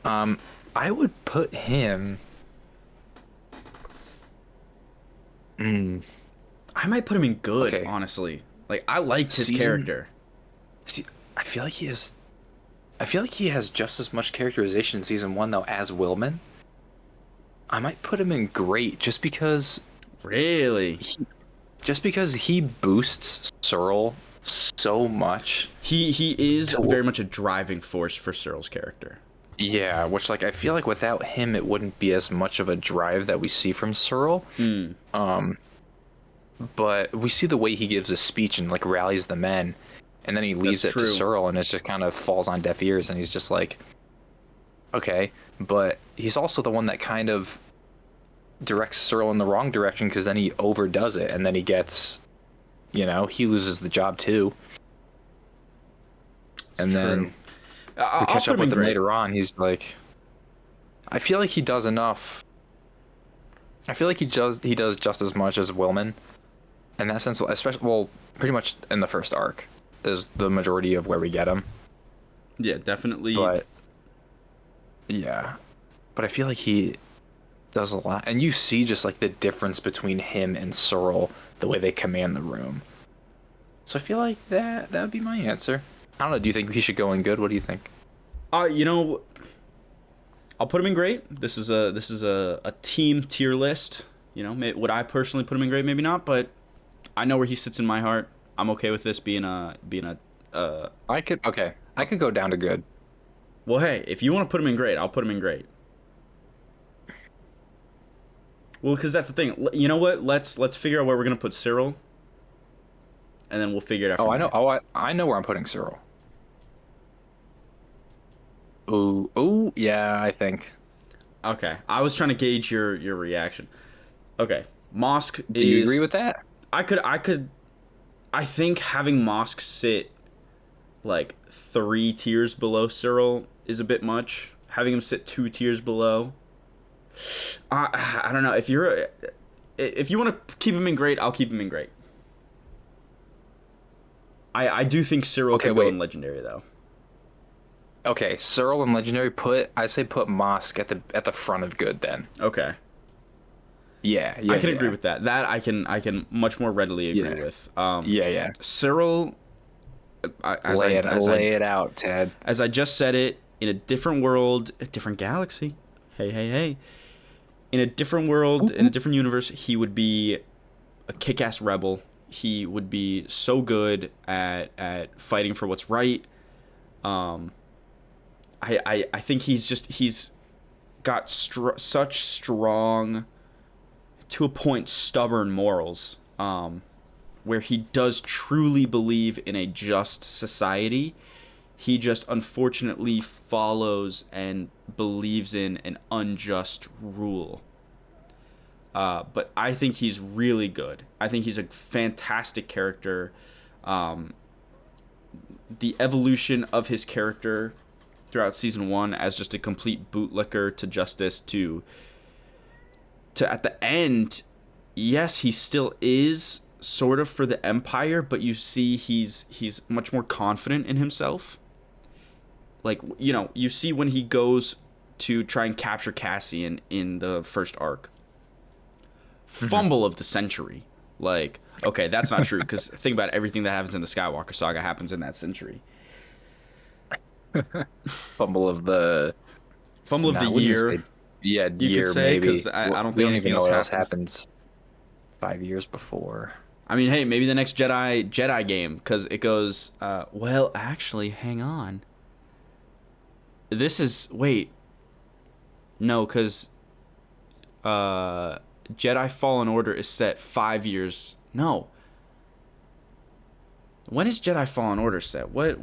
I would put him... I might put him in good, honestly. Like, I liked his character. See, I feel like he has just as much characterization in season 1 though as Willman. I might put him in great just because Really? he boosts Cyril so much. He is very much a driving force for Cyril's character. Yeah, which like I feel like without him it wouldn't be as much of a drive that we see from Cyril. But we see the way he gives a speech and like rallies the men. And then he leaves it to Cyril, and it just kind of falls on deaf ears, and he's just like, okay. But he's also the one that kind of directs Cyril in the wrong direction, because then he overdoes it, and then he gets, he loses the job too. And then we catch up with him later on. He's like, I feel like he does enough. I feel like he does just as much as Willman, in that sense. Especially, pretty much in the first arc is the majority of where we get him. Yeah, definitely. But I feel like he does a lot, and you see just like the difference between him and Cyril, the way they command the room. So I feel like that would be my answer. I don't know. Do you think he should go in good? What do you think? I'll put him in great. This is a team tier list. Would I personally put him in great? Maybe not, but I know where he sits in my heart. I'm okay with this being a. I could go down to good. Well, hey, if you want to put him in great, I'll put him in great. Well, because that's the thing. You know what? Let's figure out where we're gonna put Cyril, and then we'll figure it out. Oh, I know. I know where I'm putting Cyril. Oh, yeah, I think. Okay, I was trying to gauge your reaction. Okay, Mosk. Do you agree with that? I think having Mosk sit like 3 tiers below Cyril is a bit much. Having him sit 2 tiers below. I don't know. If you want to keep him in great, I'll keep him in great. I do think Cyril could go in legendary though. Okay, Cyril and Legendary I say put Mosk at the front of good then. Okay. Yeah, I can agree with that. That I can much more readily agree Yeah. with. Yeah. Cyril, Lay it out, Ted. as I just said it, in a different world, a different galaxy. Hey, hey, hey. In a different world, in a different universe, he would be a kick-ass rebel. He would be so good at fighting for what's right. I think he's got such strong, to a point, stubborn morals, where he does truly believe in a just society. He just unfortunately follows and believes in an unjust rule. But I think he's really good. I think he's a fantastic character. The evolution of his character throughout season 1 as just a complete bootlicker to justice to at the end, yes, he still is sort of for the Empire, but you see he's much more confident in himself. Like, you see when he goes to try and capture Cassian in the first arc. Fumble of the century. Like, okay, that's not true, because think about it, everything that happens in the Skywalker saga happens in that century. Fumble of the year. Yeah, you year could say, maybe. because I don't think we don't anything even know what else happens. happens 5 years before. I mean, hey, maybe the next Jedi game, because it goes, well, actually, hang on. This is, wait. No, because Jedi Fallen Order is set 5 years. No. When is Jedi Fallen Order set? What?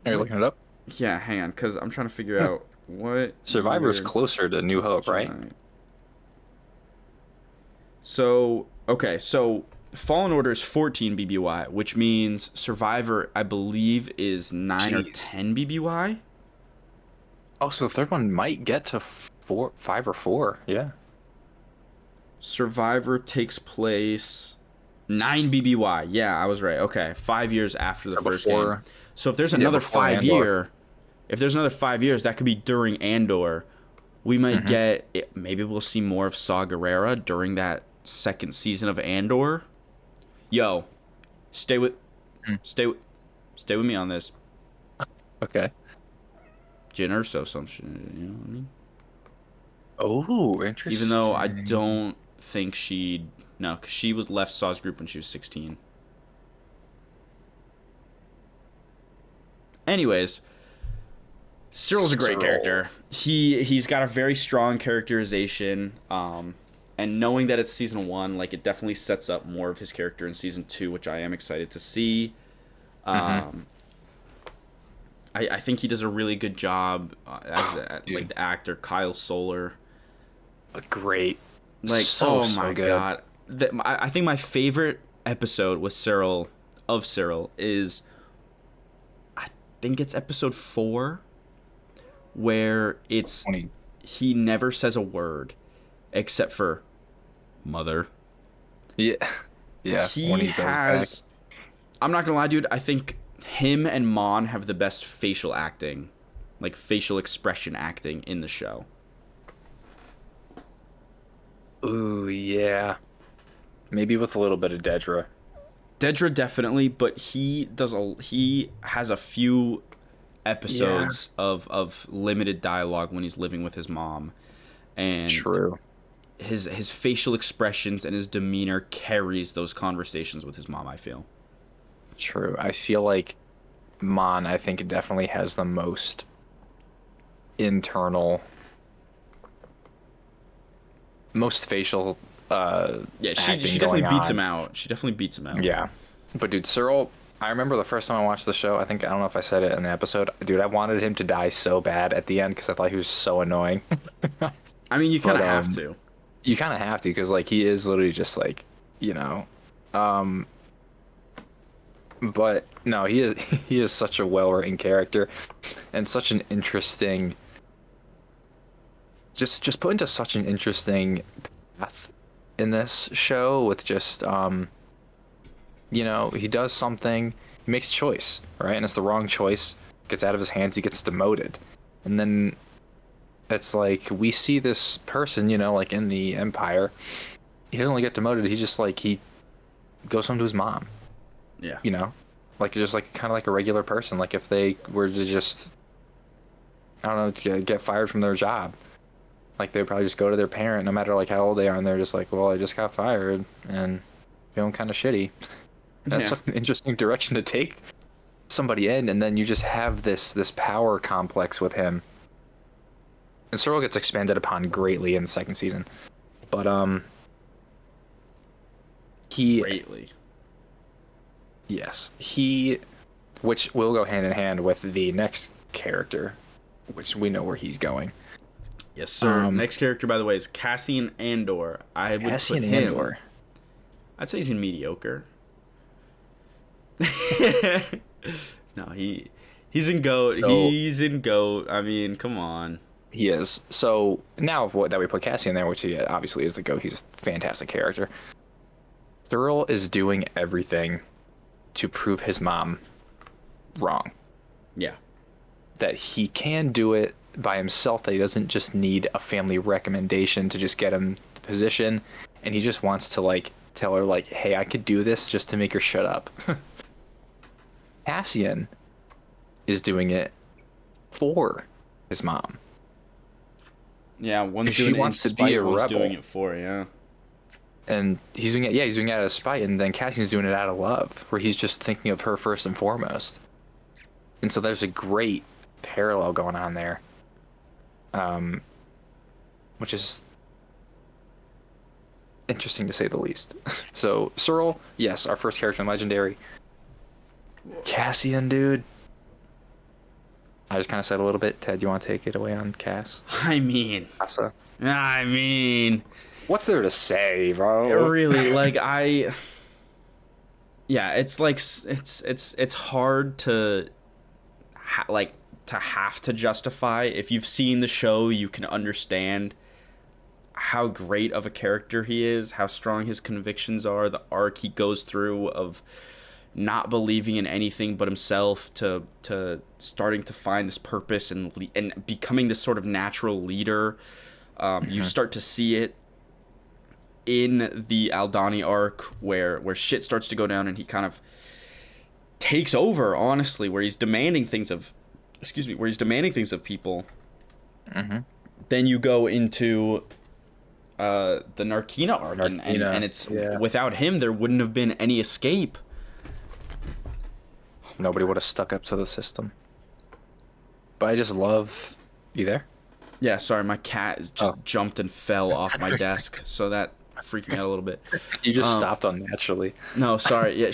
Are you looking it up? Yeah, hang on, because I'm trying to figure out what. Survivor's closer to New Hope, right? So, okay, so Fallen Order is 14 BBY, which means Survivor, I believe, is 9 or 10 BBY. Oh, so the third one might get to 5 or 4, yeah. Survivor takes place 9 BBY. Yeah, I was right. Okay, 5 years after the first game. So if there's another 5 year, if there's another 5 years, that could be during Andor. We might get maybe we'll see more of Saw Gerrera during that second season of Andor. Yo, stay with me on this. Okay. Jyn Erso, some shit, you know what I mean? Oh, interesting. Even though I don't think no, because she was left Saw's group when she was 16. Anyways, Cyril's a great character. He's got a very strong characterization, and knowing that it's season 1, like, it definitely sets up more of his character in season 2, which I am excited to see. I think he does a really good job as like the actor Kyle Soller. Great. Like, oh my god. I think my favorite episode with Cyril is, I think it's episode 4, where it's he never says a word except for mother. Yeah. He has back. I'm not gonna lie, dude, I think him and Mon have the best facial acting, like facial expression acting in the show. Ooh, yeah. Maybe with a little bit of Dedra. Dedra definitely, but he has a few episodes of limited dialogue when he's living with his mom, and true, his facial expressions and his demeanor carries those conversations with his mom, I feel. True. I feel like Mon, I think, definitely has the most internal, most facial she definitely beats him out. She definitely beats him out. Yeah. But dude, Cyril, I remember the first time I watched the show, I don't know if I said it in the episode, dude, I wanted him to die so bad at the end because I thought he was so annoying. I mean, you kind of have to. You kind of have to, because like he is literally just like, but no, he is such a well-written character and such an interesting, just put into such an interesting path in this show with just he does something, he makes a choice, right? And it's the wrong choice. Gets out of his hands, he gets demoted. And then it's like we see this person, you know, like in the Empire, he doesn't only get demoted, he just like he goes home to his mom. Yeah. You know? Like just like kind of like a regular person. Like if they were to just, I don't know, to get fired from their job, like they'd probably just go to their parent no matter like how old they are, and they're just like, well, I just got fired and feeling kind of shitty. That's like an interesting direction to take somebody in, and then you just have this power complex with him. And Sorrel gets expanded upon greatly in the second season. But Greatly. Yes. Which will go hand in hand with the next character, which we know where he's going. Yes, sir. Next character, by the way, is Cassian Andor. I would put him. Andor. I'd say he's mediocre. No, he's in GOAT. So, he's in GOAT. I mean, come on. He is. So now that we put Cassian there, which he obviously is the GOAT, he's a fantastic character. Thurl is doing everything to prove his mom wrong. Yeah. That he can do it by himself, that he doesn't just need a family recommendation to just get him the position, and he just wants to like tell her like, hey, I could do this just to make her shut up. Cassian is doing it for his mom. Yeah, one's She doing it in wants to be spite, a one's rebel. doing it for, yeah. And he's doing it, he's doing it out of spite, and then Cassian's doing it out of love, where he's just thinking of her first and foremost. And so there's a great parallel going on there. Which is interesting to say the least. So, Sorrel, yes, our first character in Legendary. Cassian, dude. I just kind of said a little bit. Ted, you want to take it away on Cass? I mean, What's there to say, bro? really, like yeah, it's like it's hard to have to justify. If you've seen the show, you can understand how great of a character he is, how strong his convictions are, the arc he goes through of not believing in anything but himself to starting to find this purpose and becoming this sort of natural leader. You start to see it in the Aldani arc where shit starts to go down and he kind of takes over, honestly, where he's demanding things of people. Then you go into the Narkina arc, and it's without him there wouldn't have been any escape. Nobody would have stuck up to the system. But I just love... You there? Yeah, sorry, my cat has just jumped and fell off my desk, so that freaked me out a little bit. You just stopped unnaturally. No, sorry. Yeah,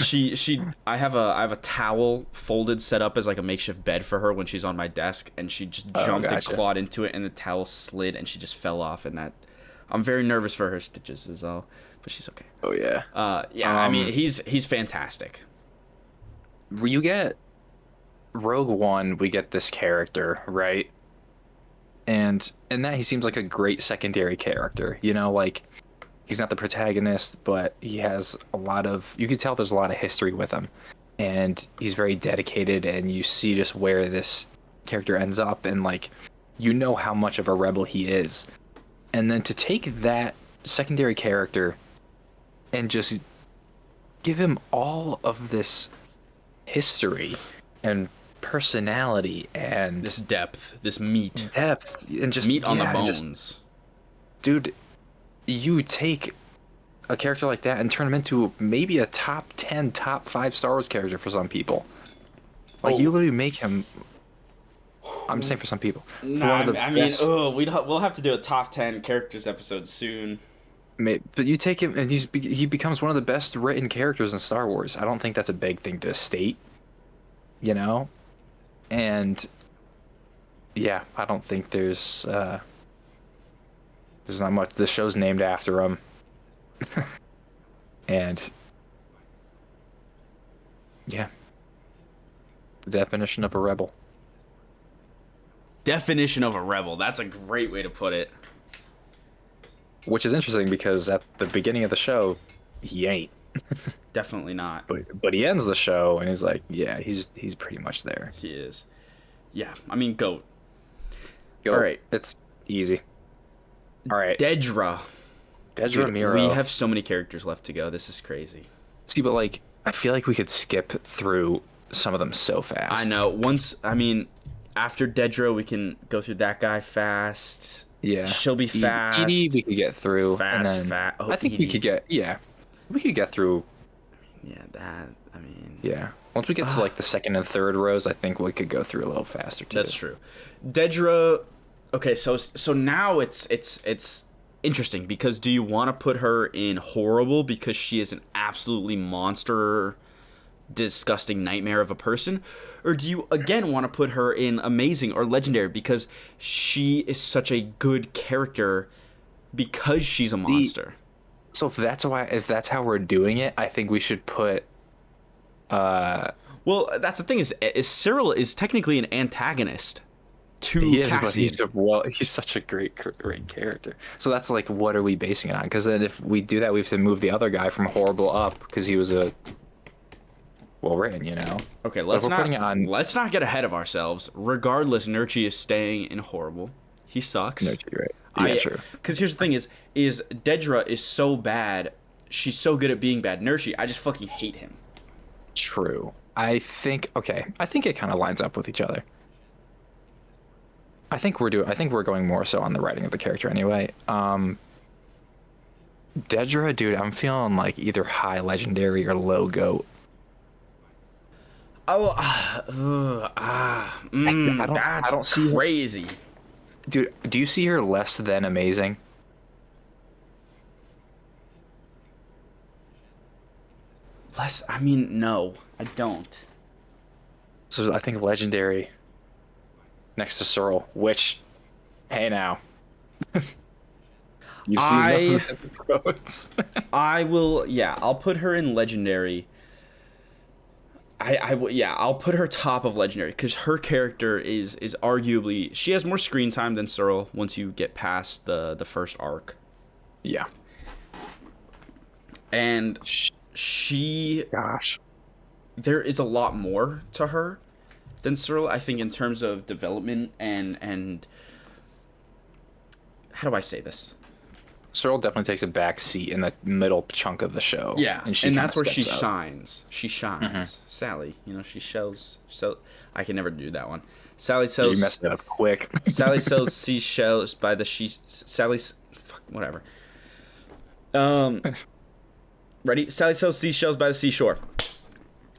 I have a towel folded set up as like a makeshift bed for her when she's on my desk, and she just jumped and clawed into it, and the towel slid, and she just fell off, and that... I'm very nervous for her stitches is all, but she's okay. Oh yeah. I mean, he's fantastic. You get Rogue One, we get this character, right? And in that he seems like a great secondary character, you know, like he's not the protagonist, but he has a lot of, you can tell there's a lot of history with him, and he's very dedicated, and you see just where this character ends up, and like, you know how much of a rebel he is. And then to take that secondary character and just give him all of this history and personality and this depth, this meat, and just meat on the bones. Dude, you take a character like that and turn him into maybe a top 10, top 5 Star Wars character for some people. Like, you literally make him... I'm saying for some people. Nah, we'll have to do a top 10 characters episode soon. But you take him, and he becomes one of the best written characters in Star Wars. I don't think that's a big thing to state, you know? And, yeah, I don't think there's not much. The show's named after him. And, yeah. The definition of a rebel. Definition of a rebel. That's a great way to put it. Which is interesting because at the beginning of the show, he ain't. Definitely not. But he ends the show and he's like, yeah, he's pretty much there. He is. Yeah, I mean, GOAT. Yo, All right. it's easy. All right, Dedra. Dedra Dude, Miro. we have so many characters left to go. This is crazy. See, but like, I feel like we could skip through some of them so fast. I know. After Dedra, we can go through that guy fast. Yeah, She'll be fast. Edie, we could get through. Fast, and then fast. Oh, I think Edie. we could get. Yeah, we could get through. Yeah, that. I mean. Yeah, once we get to like the second and third rows, I think we could go through a little faster too. That's true. Dedra. Okay, so now it's interesting because do you want to put her in horrible because she is an absolutely monster, disgusting nightmare of a person, or do you again want to put her in amazing or legendary because she is such a good character because she's a monster? So if that's how we're doing it, I think we should put. Well, that's the thing is Cyril is technically an antagonist to He is, Cassian. but he's such a great character. So that's like, what are we basing it on? Because then if we do that, we have to move the other guy from horrible up because he was a well written, you know. Okay, let's not get ahead of ourselves. Regardless, Nurchi is staying in horrible. He sucks. Nurchi, right? Yeah, true. Because here's the thing: is Dedra is so bad. She's so good at being bad. Nurchi, I just fucking hate him. True. I think it kind of lines up with each other. I think we're going more so on the writing of the character anyway. Dedra, dude, I'm feeling like either high legendary or low goat. Oh, I don't see crazy. Dude, do you see her less than amazing? I mean, no, I don't. So I think legendary next to Searle, which, hey now. You've seen those episodes. I'll put her in legendary. I'll put her top of legendary because her character is arguably, she has more screen time than Searle once you get past the first arc. Yeah. And there is a lot more to her than Searle, I think, in terms of development and how do I say this? Searle definitely takes a back seat in the middle chunk of the show. Yeah, and that's where she up. shines. She shines. Mm-hmm. Sally, she sells. I can never do that one. Sally sells. You messed it up quick. Sally sells seashells by the Sally's. Fuck, whatever. Ready? Sally sells seashells by the seashore.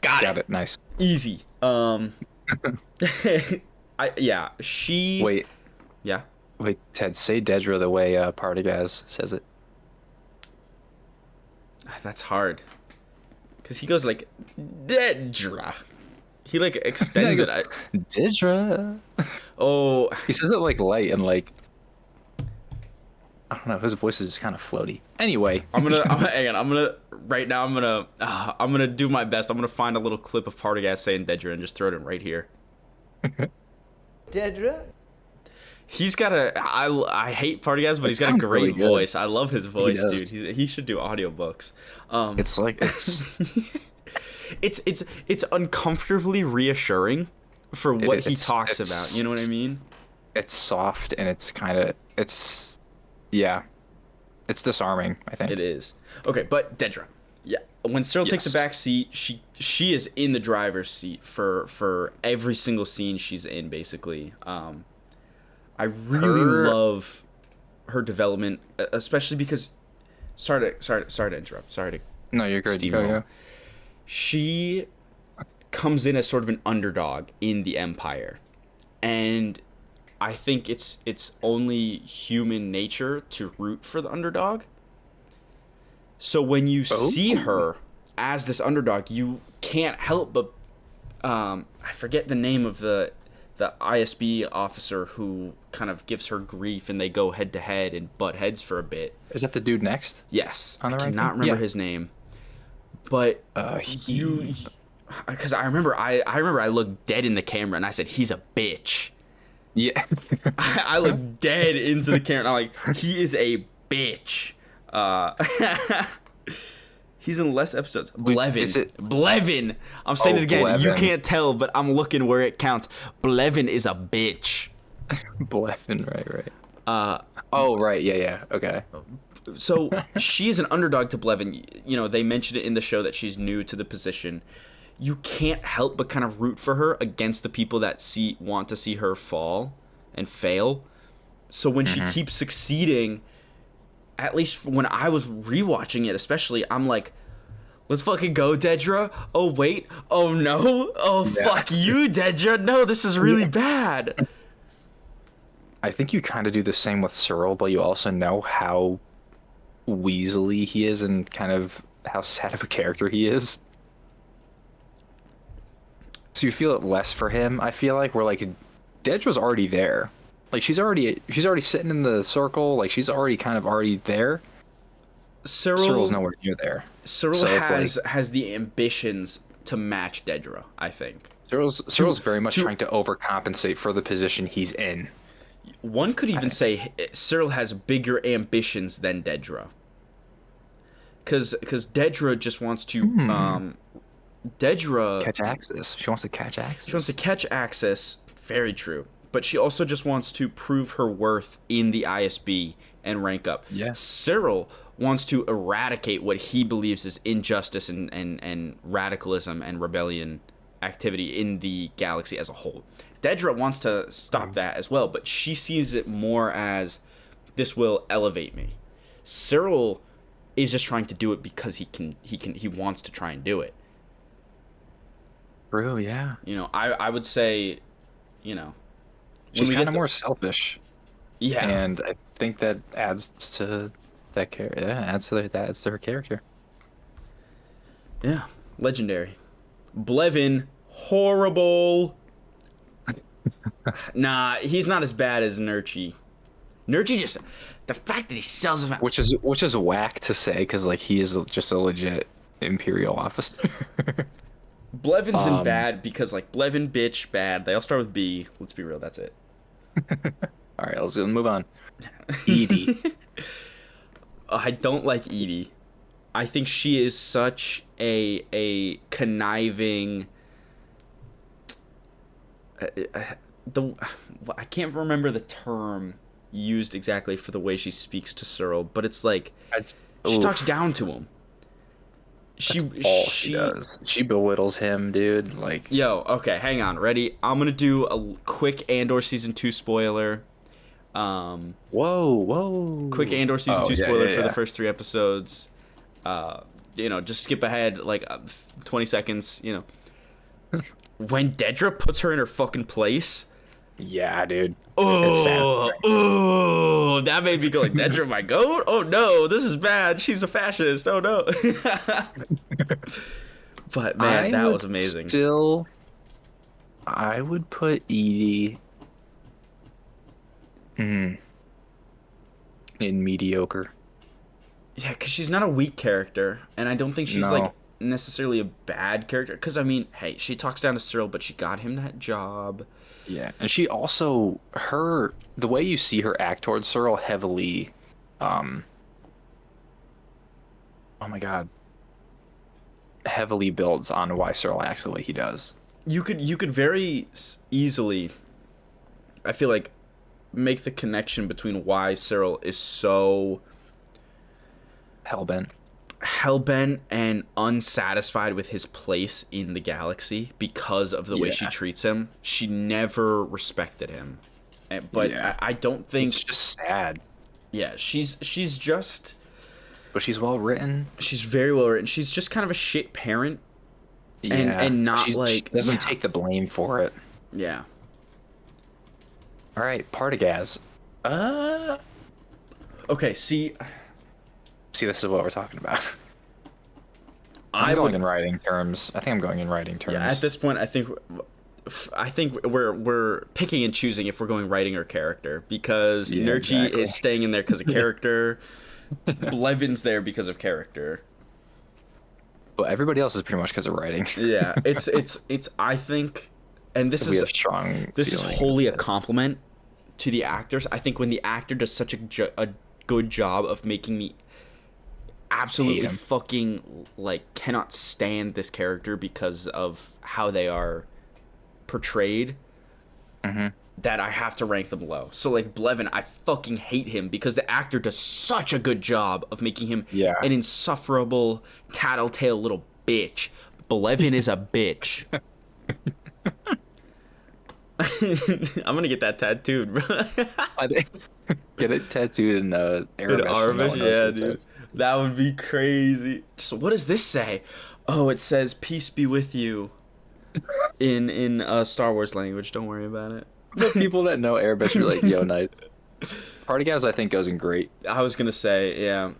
Got it. Nice. Easy. She. Wait. Yeah. Wait, Ted, say Dedra the way Partagas says it. That's hard. Because he goes like, Dedra. He like extends it. Dedra. Oh. He says it like light and like, I don't know, his voice is just kind of floaty. Anyway. I'm gonna do my best. I'm gonna find a little clip of Partagas saying Dedra and just throw it in right here. Dedra? He's got I hate Partagas, but he's got a great really voice. I love his voice, dude. He should do audiobooks. It's uncomfortably reassuring for what he talks about. You know what I mean? It's soft and it's disarming, I think. It is. Okay, but Dedra. Yeah. When Cyril takes a back seat, she is in the driver's seat for every single scene she's in, basically. I really love her development, especially because. Sorry to interrupt. No, you're good. Go. She comes in as sort of an underdog in the Empire, and I think it's only human nature to root for the underdog. So when you see her as this underdog, you can't help but I forget the name of the ISB officer who kind of gives her grief, and they go head to head and butt heads for a bit. Is that the dude next? Yes, I cannot remember his name, but because I remember I looked dead in the camera and I said, he's a bitch. Yeah. I looked dead into the camera and I'm like, he is a bitch. He's in less episodes. Is it Blevin. I'm saying it again. Blevin. You can't tell, but I'm looking where it counts. Blevin is a bitch. Blevin? Right. Oh, right. Yeah. Okay. So she's an underdog to Blevin. You know, they mentioned it in the show that she's new to the position. You can't help but kind of root for her against the people that want to see her fall and fail. So when she keeps succeeding, at least when I was rewatching it especially, I'm like, let's fucking go, Dedra. Oh, wait. Oh, no. Oh, fuck you, Dedra. No, this is really bad. I think you kind of do the same with Cyril, but you also know how weaselly he is and kind of how sad of a character he is. So you feel it less for him. I feel like we're like, Dedra's already there. Like she's already sitting in the circle. Like she's already there. Cyril's nowhere near there. Cyril has the ambitions to match Dedra, I think. Cyril's very much trying to overcompensate for the position he's in. One could even say Cyril has bigger ambitions than Dedra. Because Dedra just wants to Dedra catch Axis. She wants to catch Axis. She wants to catch Axis. Very true. But she also just wants to prove her worth in the ISB and rank up. Yeah. Cyril wants to eradicate what he believes is injustice and radicalism and rebellion activity in the galaxy as a whole. Dedra wants to stop that as well, but she sees it more as this will elevate me. Cyril is just trying to do it because he wants to try and do it. True, yeah. You know, I would say, you know, she's kind of more selfish. Yeah. And I think that adds to that character. Yeah, adds to her character. Yeah, legendary. Blevin, horrible. Nah, he's not as bad as Nurchi. Nurchi just, the fact that he sells him out. Which is whack to say, because like he is just a legit Imperial officer. Blevin's in bad because like Blevin, bitch, bad. They all start with B. Let's be real, that's it. All right, let's move on. Edie. I don't like Edie. I think she is such a conniving. I can't remember the term used exactly for the way she speaks to Cyril, but it's like she talks down to him. She does. She belittles him, dude. Like, yo, okay, hang on, ready? I'm gonna do a quick Andor season 2 spoiler. Whoa. Quick Andor season 2 spoiler for the first 3 episodes. You know, just skip ahead like 20 seconds. You know, when Dedra puts her in her fucking place. Yeah, dude. Oh, that made me go like, Dedra, my goat? Oh no, this is bad. She's a fascist. Oh no. But man, that was amazing. I would put Edie in mediocre. Yeah, because she's not a weak character, and I don't think she's like necessarily a bad character. Because I mean, hey, she talks down to Cyril, but she got him that job. Yeah, and she also the way you see her act towards Cyril heavily, oh my god, heavily builds on why Cyril acts the way he does. You could very easily, I feel like, make the connection between why Cyril is so hellbent and unsatisfied with his place in the galaxy because of the way she treats him. She never respected him, but I don't think it's just sad. Yeah, she's just. But she's well written. She's very well written. She's just kind of a shit parent, and not she doesn't take the blame for it. Yeah. All right, Partagaz. Okay, see, this is what we're talking about. I'm going in writing terms. I think I'm going in writing terms. Yeah, at this point, I think we're picking and choosing if we're going writing or character, because Nurchi is staying in there because of character. Blevin's there because of character. Well, everybody else is pretty much because of writing. Yeah, it's I think, and this is wholly a compliment to the actors. I think when the actor does such a good job of making me absolutely him. fucking like cannot stand this character because of how they are portrayed. Mm-hmm. That I have to rank them low. So like Blevin, I fucking hate him because the actor does such a good job of making him Yeah. an insufferable, tattletale little bitch. Blevin is a bitch. I'm gonna get that tattooed, bro. I think get it tattooed in In Arabic. Arabic, yeah, dude. That would be crazy. So what does this say? Oh, it says "Peace be with you" in Star Wars language. Don't worry about it. The people that know Arabic are like, yo, nice. Party Guys, I think, goes in great. I was gonna say, yeah.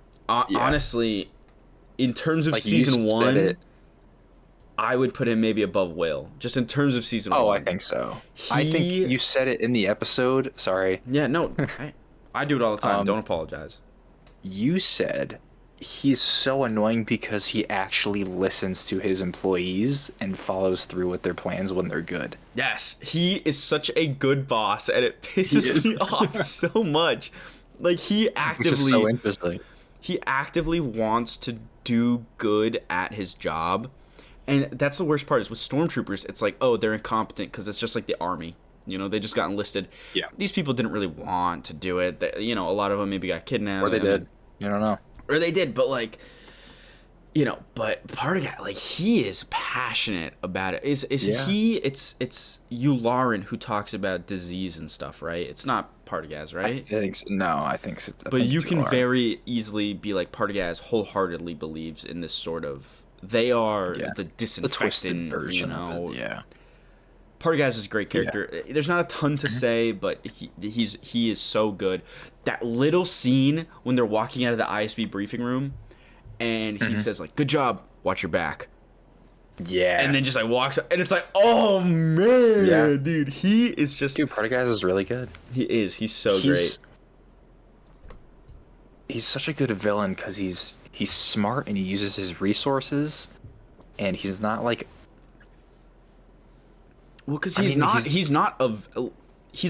Yeah. Honestly, in terms of Like, you season said one, it. I would put him maybe above Will. Just in terms of season one. Oh, I think so. I think you said it in the episode. Sorry. Yeah, no, I do it all the time. Um, Don't apologize. You said he's so annoying because he actually listens to his employees and follows through with their plans when they're good. Yes, he is such a good boss, and it pisses me off so much. Like he Which is so actively, interesting. he actively wants to do good at his job, and that's the worst part. Is with stormtroopers, it's like, oh, they're incompetent because it's just like the army. You know, they just got enlisted. Yeah. These people didn't really want to do it. They, you know, a lot of them maybe got kidnapped. Or they did. You don't know. Or they did, but like, you know, but part of that, like, he is passionate about it. Is Yeah. he? It's Yularen who talks about disease and stuff, right? It's not Partagaz, right? I think so. No, I think so. But you can very easily be like, Partagaz wholeheartedly believes in this sort of. They are the the twisted disinfectant, version you know. of it. Yeah. Partagaz is a great character. Yeah. There's not a ton to say, but he is so good. That little scene when they're walking out of the ISB briefing room, and he says like, "Good job, watch your back." Yeah. And then just like walks up, and it's like, oh man, Yeah. dude, he is just. Dude, Party Guys is really good. He is. He's so great. He's such a good villain because he's smart and he uses his resources, and he's not like. Well, because he's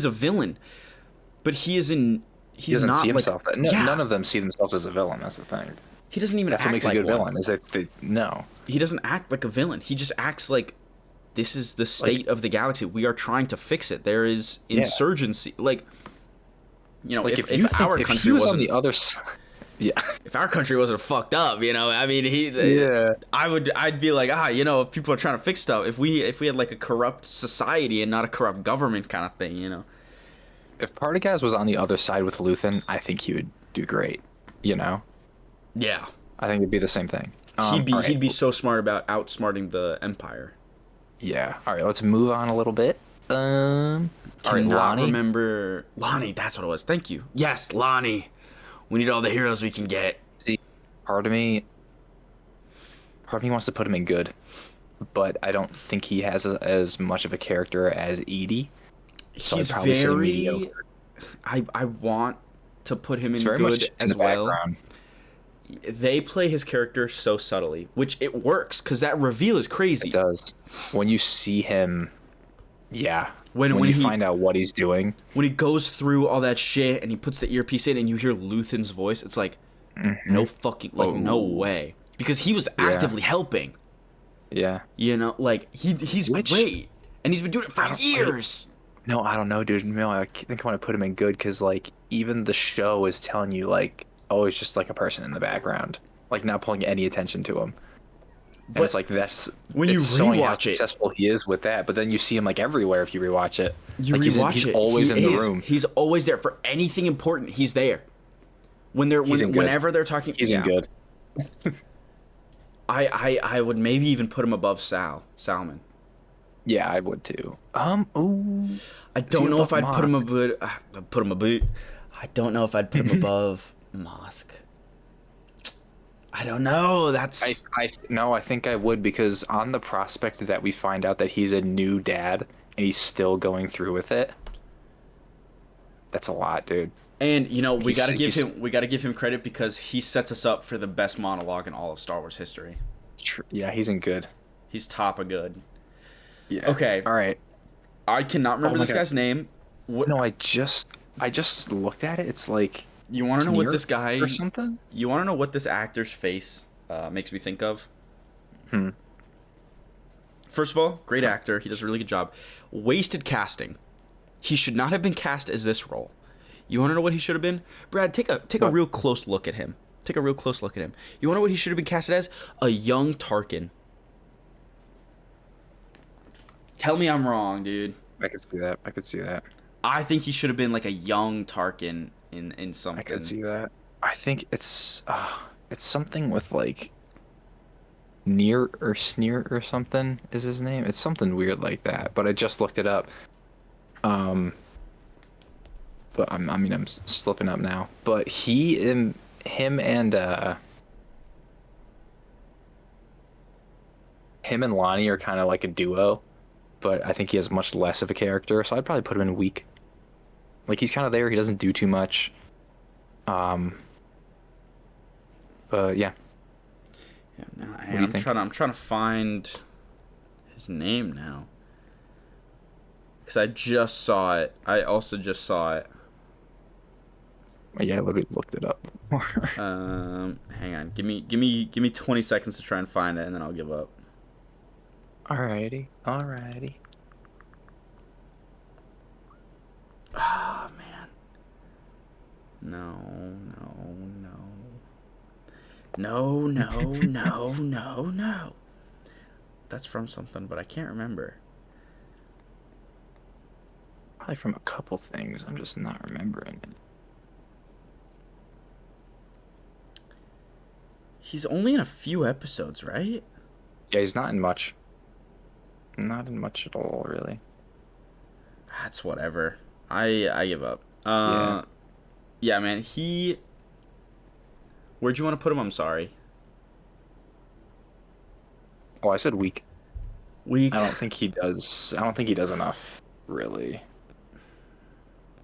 a villain, but he is in. He doesn't not see himself like, that. None of them see themselves as a villain. That's the thing. He doesn't even That's act what makes like a good one. villain. Is that they no. He doesn't act like a villain. He just acts like this is the state of the galaxy. We are trying to fix it. There is insurgency. Like, you know, like if if our if country he was wasn't on the other side, yeah. If our country wasn't fucked up, you know, I mean, Yeah. I'd be like, you know, if people are trying to fix stuff, if we had like a corrupt society and not a corrupt government kind of thing, you know. If Partagas was on the other side with Luthen, I think he would do great. You know. Yeah. I think it'd be the same thing. He'd be so smart about outsmarting the Empire. Yeah. All right, let's move on a little bit. All right, Lonnie. Remember Lonnie? That's what it was. Thank you. Yes, Lonnie. We need all the heroes we can get. See, part of me wants to put him in good, but I don't think he has as much of a character as Edie. So He's I'd probably say very. mediocre. I want to put him in very good much in as the well. background. They play his character so subtly, which it works because that reveal is crazy. It does. When you see him, yeah. When you he find out what he's doing, when he goes through all that shit and he puts the earpiece in and you hear Luthen's voice, it's like no fucking no way, because he was actively helping. Yeah. You know, like he's great and he's been doing it for years. No, I don't know, dude. No, I think I want to put him in good because like even the show is telling you like, oh, he's just like a person in the background, like not pulling any attention to him. But it's like that's when you showing how rewatch it, successful he is with that. But then you see him like everywhere if you rewatch it. You like, rewatch he's it. Always in the room. He's always there for anything important. He's there. Whenever they're talking, he's in good. I would maybe even put him above Salmon. Yeah, I would too. I don't know if I'd put him above. I don't know if I'd put him above Mosk. I don't know. That's I think I would, because on the prospect that we find out that he's a new dad and he's still going through with it. That's a lot, dude. And you know, we got to give him credit because he sets us up for the best monologue in all of Star Wars history. Yeah, he's in good. He's top of good. Yeah. Okay. All right. I cannot remember this guy's name. No, I just looked at it. It's like You want to know what Sneer this guy? or something? You want to know what this actor's face makes me think of? Hmm. First of all, great actor. He does a really good job. Wasted casting. He should not have been cast as this role. You want to know what he should have been? Brad, take a What? real close look at him. Take a real close look at him. You want to know what he should have been casted as? A young Tarkin. Tell me I'm wrong, dude. I could see that. I could see that. I think he should have been like a young Tarkin in something. I could see that. I think it's something with like Near or Sneer or something is his name. It's something weird like that, but I just looked it up. But I'm slipping up now. But him and Lonnie are kind of like a duo, but I think he has much less of a character, so I'd probably put him in weak. Like he's kind of there, he doesn't do too much. But yeah. Yeah, now, What do you think? I'm trying to find his name now. Because I just saw it. I also just saw it. Yeah, I literally looked it up. Hang on. Give me 20 seconds to try and find it, and then I'll give up. Alrighty. Ah, man. No. That's from something, but I can't remember. Probably from a couple things. I'm just not remembering it. He's only in a few episodes, right? Yeah, he's not in much. Not in much at all, really. That's whatever. I give up. Yeah. Yeah, man. Where'd you want to put him? I'm sorry. Oh, I said weak. Weak. I don't think he does enough, really.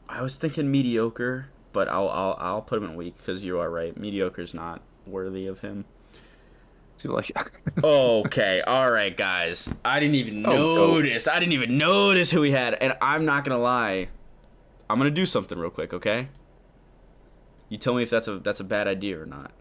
I was thinking mediocre, but I'll put him in weak because you are right. Mediocre's not worthy of him. So like, Okay, all right, guys. I didn't even notice. I didn't even notice who he had, and I'm not gonna lie. I'm gonna do something real quick, okay? You tell me if that's a bad idea or not.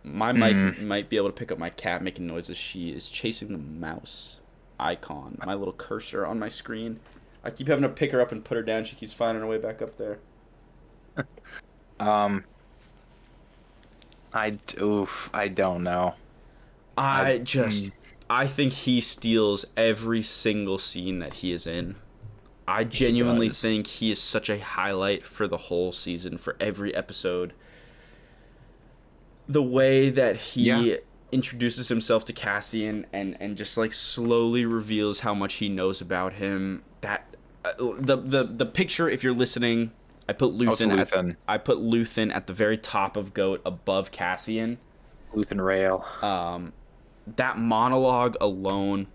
My mic might be able to pick up my cat making noises. She is chasing the mouse icon, my little cursor on my screen. I keep having to pick her up and put her down. She keeps finding her way back up there. I don't know. I think he steals every single scene that he is in. I genuinely think he is such a highlight for the whole season, for every episode. The way that he introduces himself to Cassian and just like slowly reveals how much he knows about him. That the picture, if you're listening, I put Luthen. I put Luthen at the very top of GOAT, above Cassian. Luthen Rail. That monologue alone.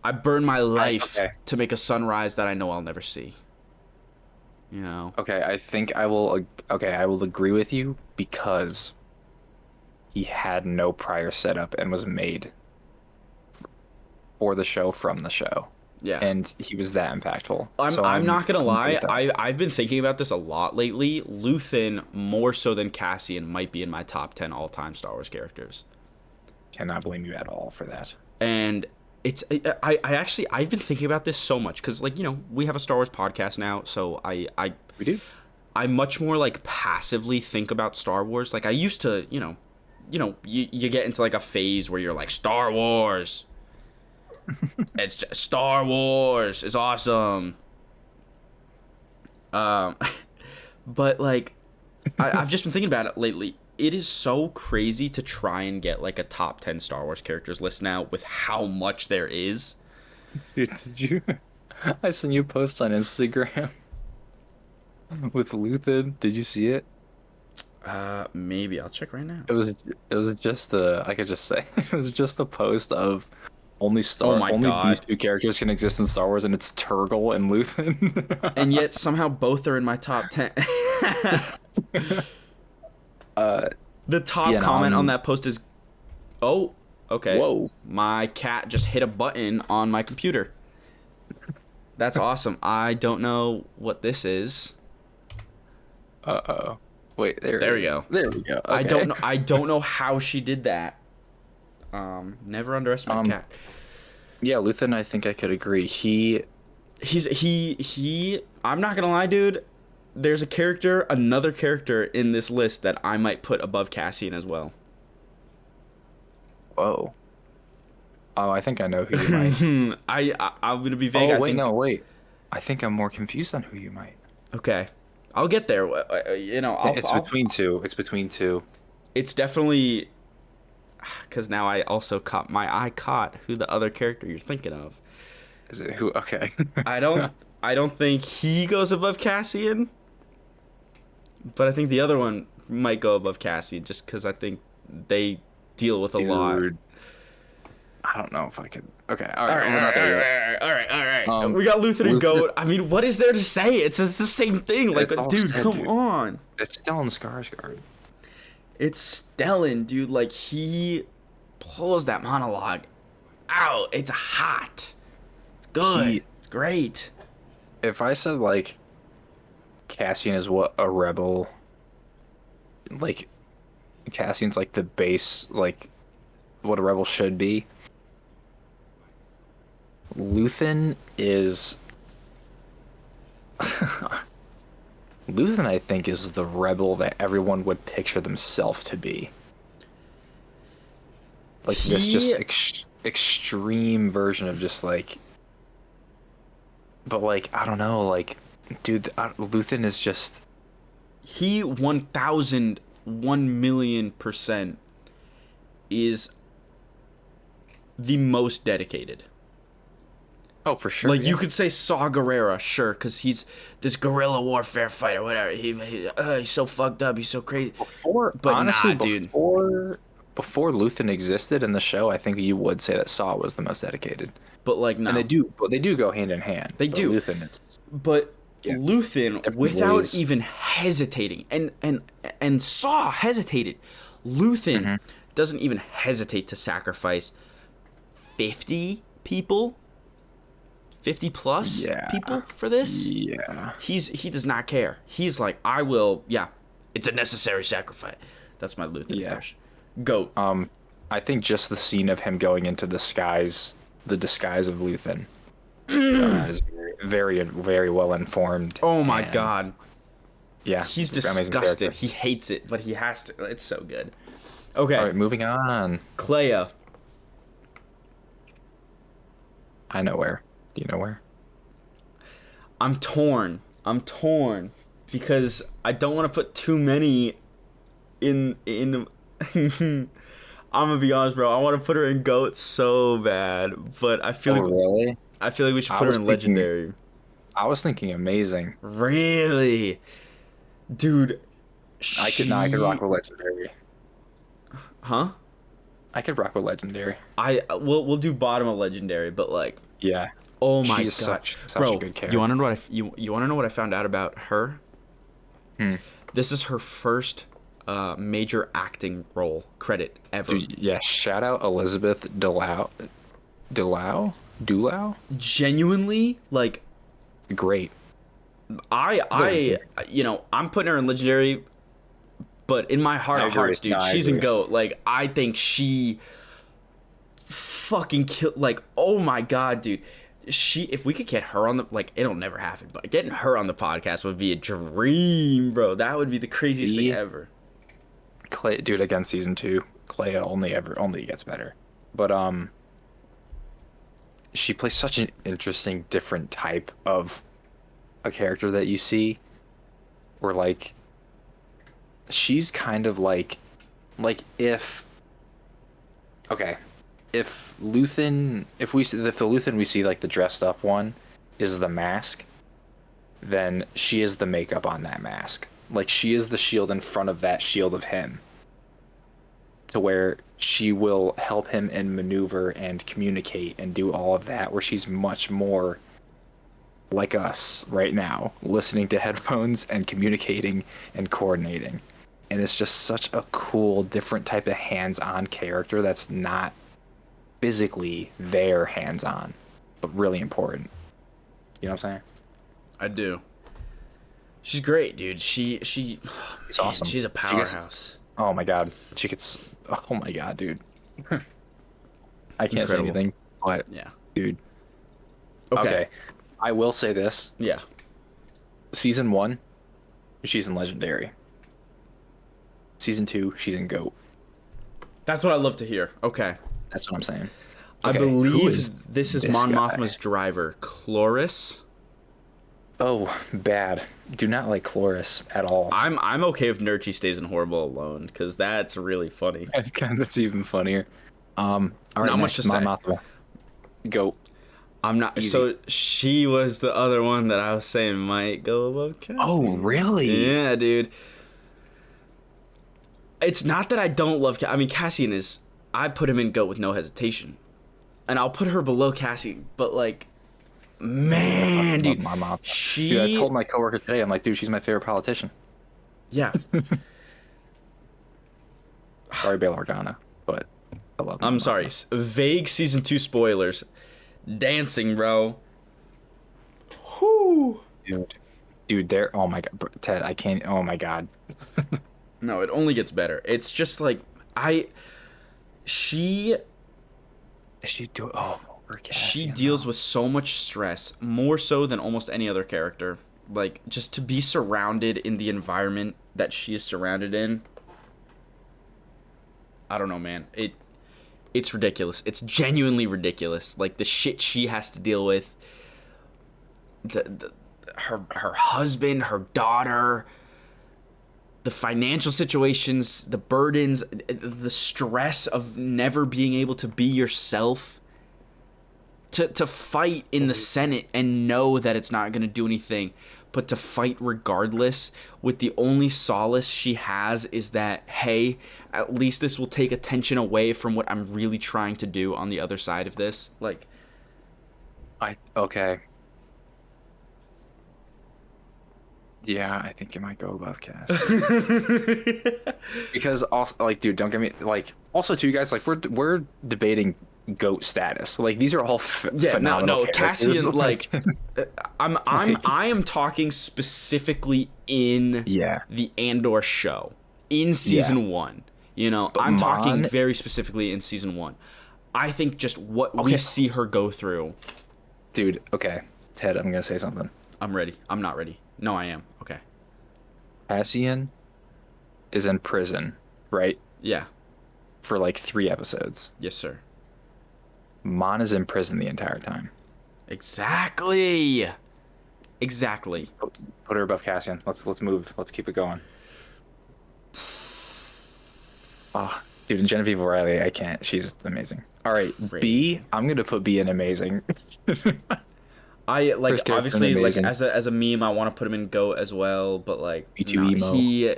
I burn my life to make a sunrise that I know I'll never see. You know. Okay, I think I will. Okay, I will agree with you because he had no prior setup and was made for the show from the show. Yeah. And he was that impactful. I'm not gonna lie. I've been thinking about this a lot lately. Luthen, more so than Cassian, might be in my top 10 all-time Star Wars characters. Cannot blame you at all for that. And I've been thinking about this so much because, like, you know, we have a Star Wars podcast now, so we do. I much more like passively think about Star Wars. Like I used to, you get into like a phase where you're like, Star Wars. It's just, Star Wars is awesome. But like, I've just been thinking about it lately. It is so crazy to try and get like a top 10 Star Wars characters list now with how much there is. Dude, did you? I sent you a post on Instagram with Luthen. Did you see it? Maybe I'll check right now. It was just I could just say it was just a post of only these two characters can exist in Star Wars, and it's Turgle and Luthen. And yet somehow both are in my top 10. The top comment on that post is, oh, okay. Whoa. My cat just hit a button on my computer. That's awesome. I don't know what this is. Uh-oh. Wait, there it There we is. go. There we go. I Okay. don't know. I don't know how she did that. Never underestimate Cat. Yeah, Luthen, I think I could agree. He. I'm not gonna lie, dude. There's another character in this list that I might put above Cassian as well. Whoa. Oh, I think I know who you might. I'm gonna be vague. Oh, wait, no, wait. I think I'm more confused on who you might. Okay, I'll get there. It's between two. It's between two. It's definitely because now I also caught who the other character you're thinking of. Is it who? Okay. I don't think he goes above Cassian, but I think the other one might go above Cassian just because I think they deal with a lot. I don't know if I could. Okay, all right. All right. We got Luthen and Goat. I mean, what is there to say? It's the same thing. Like, dude, come on. It's Stellan Skarsgård. It's Stellan, dude. Like, he pulls that monologue out. It's hot. It's good. It's great. If I said, like, Cassian is what a rebel, like, Cassian's, like, the base, like, what a rebel should be. Luthen is... Luthen, I think, is the rebel that everyone would picture themselves to be. Like, this just extreme version of just, like... But, like, I don't know, like... Dude, Luthen is just... He 1,000,000,000% is the most dedicated. Oh, for sure. Like, you could say Saw Gerrera, sure, because he's this guerrilla warfare fighter, whatever. He's so fucked up, he's so crazy. Honestly, before Luthen existed in the show, I think you would say that Saw was the most dedicated. But, like, no. And they do go hand in hand. They do. Luthen is... But Luthen, without even hesitating, and Saw hesitated. Luthen doesn't even hesitate to sacrifice 50 people, 50 plus people for this. Yeah. He does not care. He's like, I will. Yeah, it's a necessary sacrifice. That's my Luthen impression. Goat. I think just the scene of him going into the disguise of Luthen, is very, very well informed. Oh my god. Yeah. He's disgusted. He hates it, but he has to. It's so good. Okay. All right, moving on. Clea. I know where. Do you know where? I'm torn because I don't want to put too many in I'm gonna be honest, bro. I want to put her in GOAT so bad, but I feel really? I feel like we should put her in Legendary. I was thinking amazing. Really? Dude, I could rock with Legendary. Huh? I could rock with Legendary. We'll do bottom of Legendary, but like, yeah. Oh my god, such bro! A good character. You want to know you want to know what I found out about her? This is her first major acting role credit ever. Dude, yeah, shout out Elizabeth Dulau. Genuinely, like, great. I'm putting her in Legendary, but in my heart of hearts, dude, she's in GOAT. Like, I think she fucking killed. Like, oh my god, dude. If we could get her on the, like, it'll never happen, but getting her on the podcast would be a dream, bro. That would be the craziest thing ever. Dude, again, season 2, Clea only gets better. But she plays such an interesting, different type of a character that you see, where, like, she's kind of like if the Luthen we see, like, the dressed up one is the mask, then she is the makeup on that mask. Like, she is the shield in front of that shield of him, to where she will help him and maneuver and communicate and do all of that, where she's much more like us right now, listening to headphones and communicating and coordinating. And it's just such a cool, different type of hands-on character that's not physically there hands-on, but really important. You know what I'm saying? I do. She's great, dude. It's Man, awesome. she's a She gets, powerhouse. oh my god, she gets. Oh my god, dude. I can't say Incredible. anything, but Yeah. dude. Okay. Okay, I will say this: Yeah. season 1, she's in Legendary. Season 2, she's in Goat. That's what I love to hear. Okay. That's what I'm saying. I Okay, who believe is this is this Mon guy? Mothma's driver, Cloris. Oh, bad. Do not like Cloris at all. I'm okay if Nurchi stays in Horrible alone, because that's really funny. That's even funnier. All right, Not much next, to say. Mon Mothma. Goat. I'm not. Easy. So she was the other one that I was saying might go above Cassian. Oh, really? Yeah, dude. It's not that I don't love. I mean, Cassian is. I put him in GOAT with no hesitation, and I'll put her below Cassian. But like, man, dude, My mom. she. Dude, I told my coworker today. I'm like, dude, she's my favorite politician. Yeah. Sorry, Bail Organa, but I love. I'm Mon sorry. Mothma. Vague season 2 spoilers. Dancing, bro. Whoo. Dude, there. Oh my god, Ted, I can't. Oh my god. No, it only gets better. It's just like she She do. Oh, over she Cassian, deals though. with so much stress, more so than almost any other character. Like, just to be surrounded in the environment that she is surrounded in. I don't know, man. It's ridiculous. It's genuinely ridiculous. Like, the shit she has to deal with. Her husband, her daughter, the financial situations, the burdens, the stress of never being able to be yourself. To fight in the Senate and know that it's not going to do anything, but to fight regardless, with the only solace she has is that, hey, at least this will take attention away from what I'm really trying to do on the other side of this. Like, Okay. Yeah, I think it might go above Cass. Because also, like, dude, don't get me like. Also, too, guys, like, we're debating GOAT status. Like, these are all phenomenal characters. Cassian, like, I am talking specifically in Yeah. the Andor show, in season 1. You know, I'm talking very specifically in season 1. I think just what we see her go through. Dude, okay, Ted, I'm gonna say something. I'm ready. I'm not ready. No, I am. Okay. Cassian is in prison, right? Yeah. For like 3 episodes. Yes, sir. Mon is in prison the entire time. Exactly. Put her above Cassian. Let's move. Let's keep it going. Ah, dude, and Genevieve O'Reilly, I can't. She's amazing. All right, Crazy. B. I'm gonna put B in amazing. I like, First character obviously, like, amazing. as a meme, I want to put him in GOAT as well, but like, B2 emo.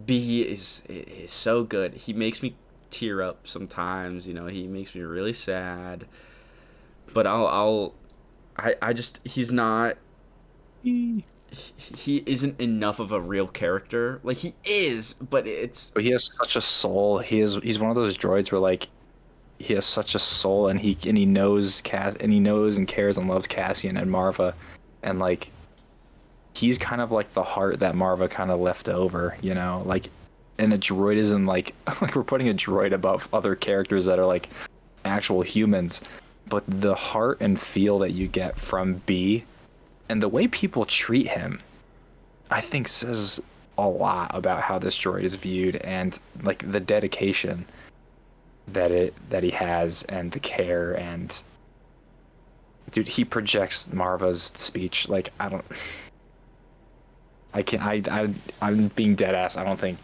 B is so good. He makes me tear up sometimes. You know, he makes me really sad. But I just, he's not. He isn't enough of a real character. Like, he is, but it's. But he has such a soul. He's one of those droids where, like, he has such a soul, and he knows and he knows and cares and loves Cassian and Marva, and like, he's kind of like the heart that Marva kind of left over, you know, like. And a droid isn't like we're putting a droid above other characters that are like actual humans, but the heart and feel that you get from B and the way people treat him, I think says a lot about how this droid is viewed, and like the dedication that he has and the care. And dude, he projects Marva's speech like I'm being dead ass. I don't think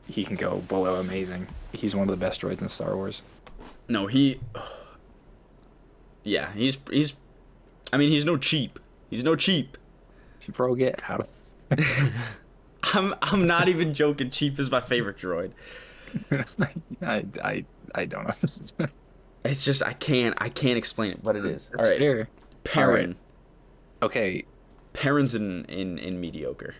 he can go below amazing. He's one of the best droids in Star Wars. No, yeah, he's. I mean, he's no cheap. He's no cheap. Bro, get out. I'm not even joking. Cheap is my favorite droid. I don't understand. It's just I can't explain it, but it is. That's all right, fair. Perrin. Right. Okay, Perrin's in mediocre.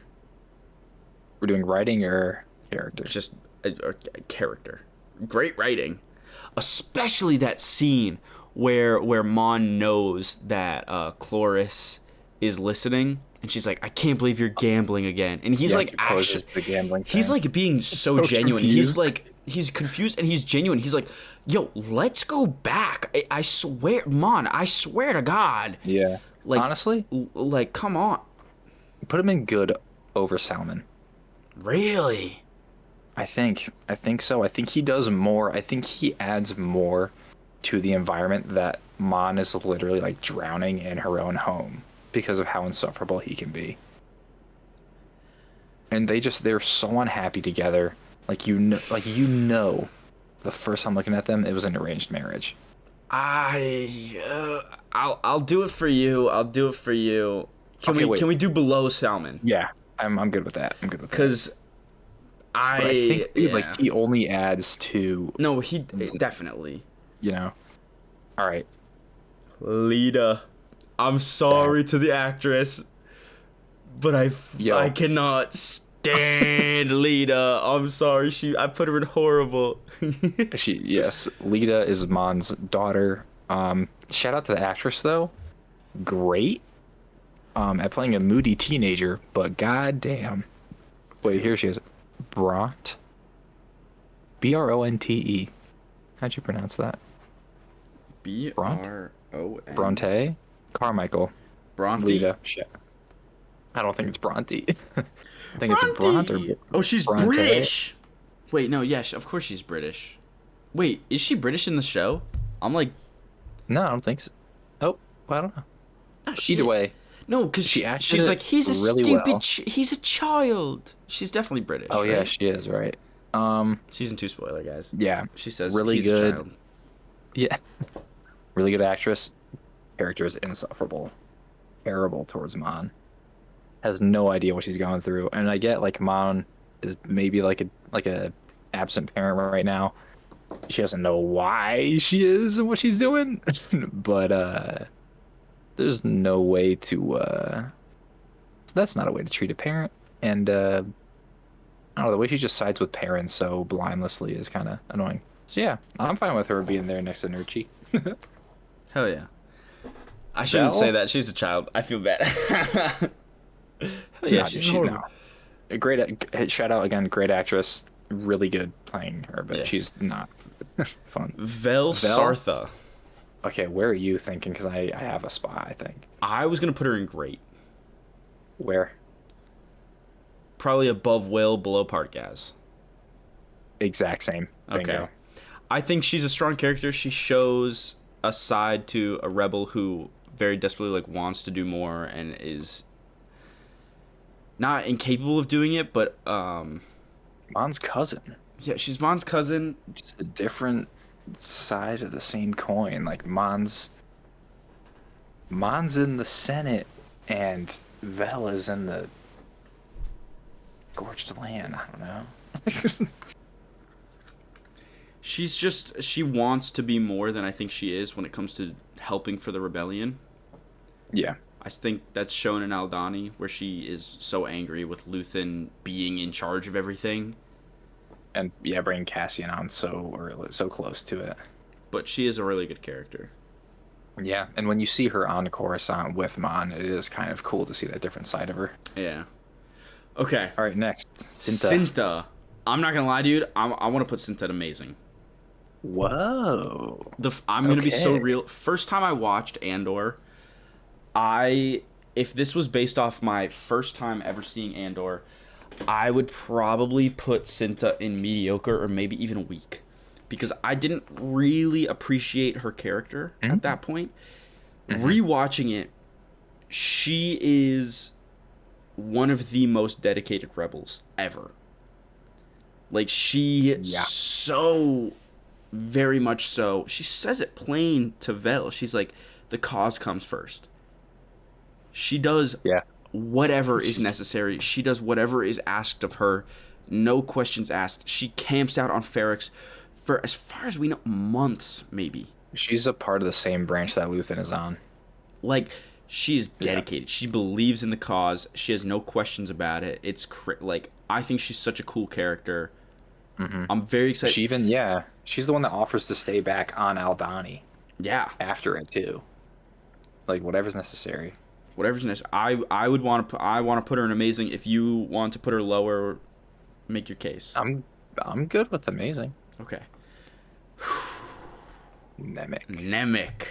we're doing writing or character. Just a character. Great writing, especially that scene where Mon knows that Cloris is listening, and she's like, "I can't believe you're gambling again." And he's Yeah, like, he actually, poses the gambling he's thing. like being so genuine. confused. He's confused and he's genuine. He's like, "Yo, let's go back. I swear, Mon, I swear to God." Yeah. Like, Honestly, like, come on, put him in good over Salmon. really? I think so. I think he does more. I think he adds more to the environment that Mon is literally like drowning in her own home because of how insufferable he can be. And they're so unhappy together. Like the first time looking at them, it was an arranged marriage. I'll do it for you. I'll do it for you. Okay, wait. Can we do below Salmon? Yeah, I'm good with that. I'm good with that. Because But I think dude, yeah. like he only adds to No, he definitely. you know. All right. Lita, I'm sorry to the actress, but Yo. I cannot stand Lita. I'm sorry. I put her in horrible. Yes, Lita is Mon's daughter. Shout out to the actress though. Great. At playing a moody teenager, but goddamn. Wait, here she is. Bront. Bronte. How'd you pronounce that? Bron. Bronte? Carmichael. Bronte. Lita. Shit. I don't think it's Bronte. I think it's Bront or Oh, she's Bronte. British. Wait, no, yeah, of course she's British. Wait, is she British in the show? I'm like, No, I don't think so. Oh, I don't know. no, Either way, no, because she acted she's like, he's a really stupid, well. He's a child. She's definitely British. Oh yeah, right? she is, right. Season 2 spoiler, guys. Yeah, She says really he's good. a child. yeah, really good actress. Character is insufferable, terrible towards Mon. Has no idea what she's going through, and I get like Mon is maybe like a absent parent right now. She doesn't know why she is and what she's doing, but there's no way to. That's not a way to treat a parent, and I don't know, the way she just sides with parents so blindlessly is kind of annoying. So yeah, I'm fine with her being there next to Nurchi. Hell yeah. I shouldn't Belle? say that. She's a child. I feel bad. Hell yeah, Nah, she's she- horrible. no. A great shout out again, great actress, really good playing her, but Yeah. she's not fun. Vel Sartha. Okay, where are you thinking? Because I have a spot, I think. I was going to put her in great. Where? Probably above Will, below Partgaz. Exact same. Bingo. Okay. I think she's a strong character. She shows a side to a rebel who very desperately like wants to do more and is not incapable of doing it, but Mon's cousin. yeah, she's Mon's cousin. Just a different side of the same coin. Like Mon's in the Senate and Vel is in the Gorged Land. I don't know. She wants to be more than I think she is when it comes to helping for the rebellion. Yeah. I think that's shown in Aldani, where she is so angry with Luthen being in charge of everything. And yeah, bringing Cassian on so early, so close to it. But she is a really good character. Yeah, and when you see her on Coruscant with Mon, it is kind of cool to see that different side of her. Yeah. Okay. All right, next. Cinta. Cinta. I'm not gonna lie, dude. I want to put Cinta at amazing. Whoa. I'm gonna be so Okay. real. First time I watched Andor, if this was based off my first time ever seeing Andor, I would probably put Cinta in mediocre or maybe even weak, because I didn't really appreciate her character at that point. Rewatching it, she is one of the most dedicated rebels ever. Like, she so very much so. She says it plain to Vel. She's like, the cause comes first. She does whatever is necessary. She does whatever is asked of her. No questions asked. She camps out on Ferrix for, as far as we know, months, maybe. She's a part of the same branch that Luthen is on. Like, she is dedicated. She believes in the cause. She has no questions about it. It's like, I think she's such a cool character. I'm very excited. She's the one that offers to stay back on Aldani Yeah. after it too. Like whatever's necessary. whatever's next. I would want to put her in amazing. If you want to put her lower, make your case. I'm good with amazing. Okay. Nemec. Nemec.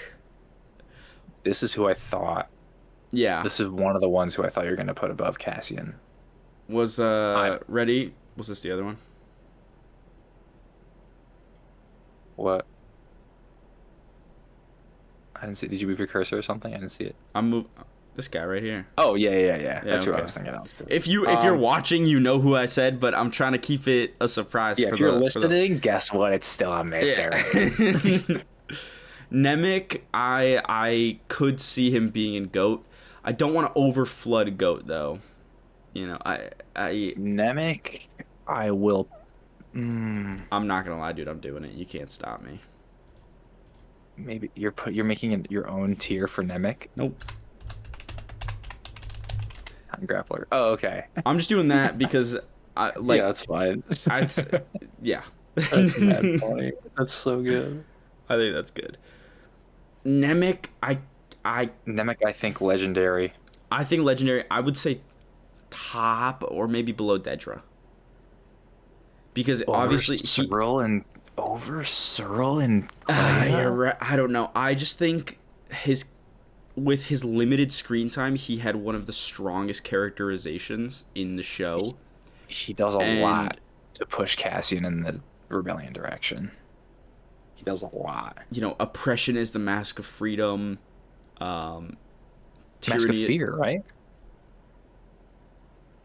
This is who I thought. Yeah. This is one of the ones who I thought you were gonna put above Cassian. Was ready? Was this the other one? What? I didn't see. Did you move your cursor or something? I didn't see it. This guy right here. Oh yeah. That's who I okay. was thinking of. If you're watching, you know who I said, but I'm trying to keep it a surprise. Yeah, if you're listening, guess what? It's still a mystery. Yeah. Nemec, I could see him being in GOAT. I don't want to overflood GOAT though. You know, I Nemec, I will. I'm not gonna lie, dude. I'm doing it. You can't stop me. Maybe you're making your own tier for Nemec. Nope. Grappler. Oh, okay. I'm just doing that because yeah, that's fine. Yeah. That's mad funny. That's so good. I think that's good. Nemec, Nemec, I think legendary. I think legendary. I would say top or maybe below Dedra. Because obviously Searle and you're right. I don't know. I just think with his limited screen time, he had one of the strongest characterizations in the show. He does a lot to push Cassian in the rebellion direction. He does a lot. You know, oppression is the mask of freedom. Mask of fear, right?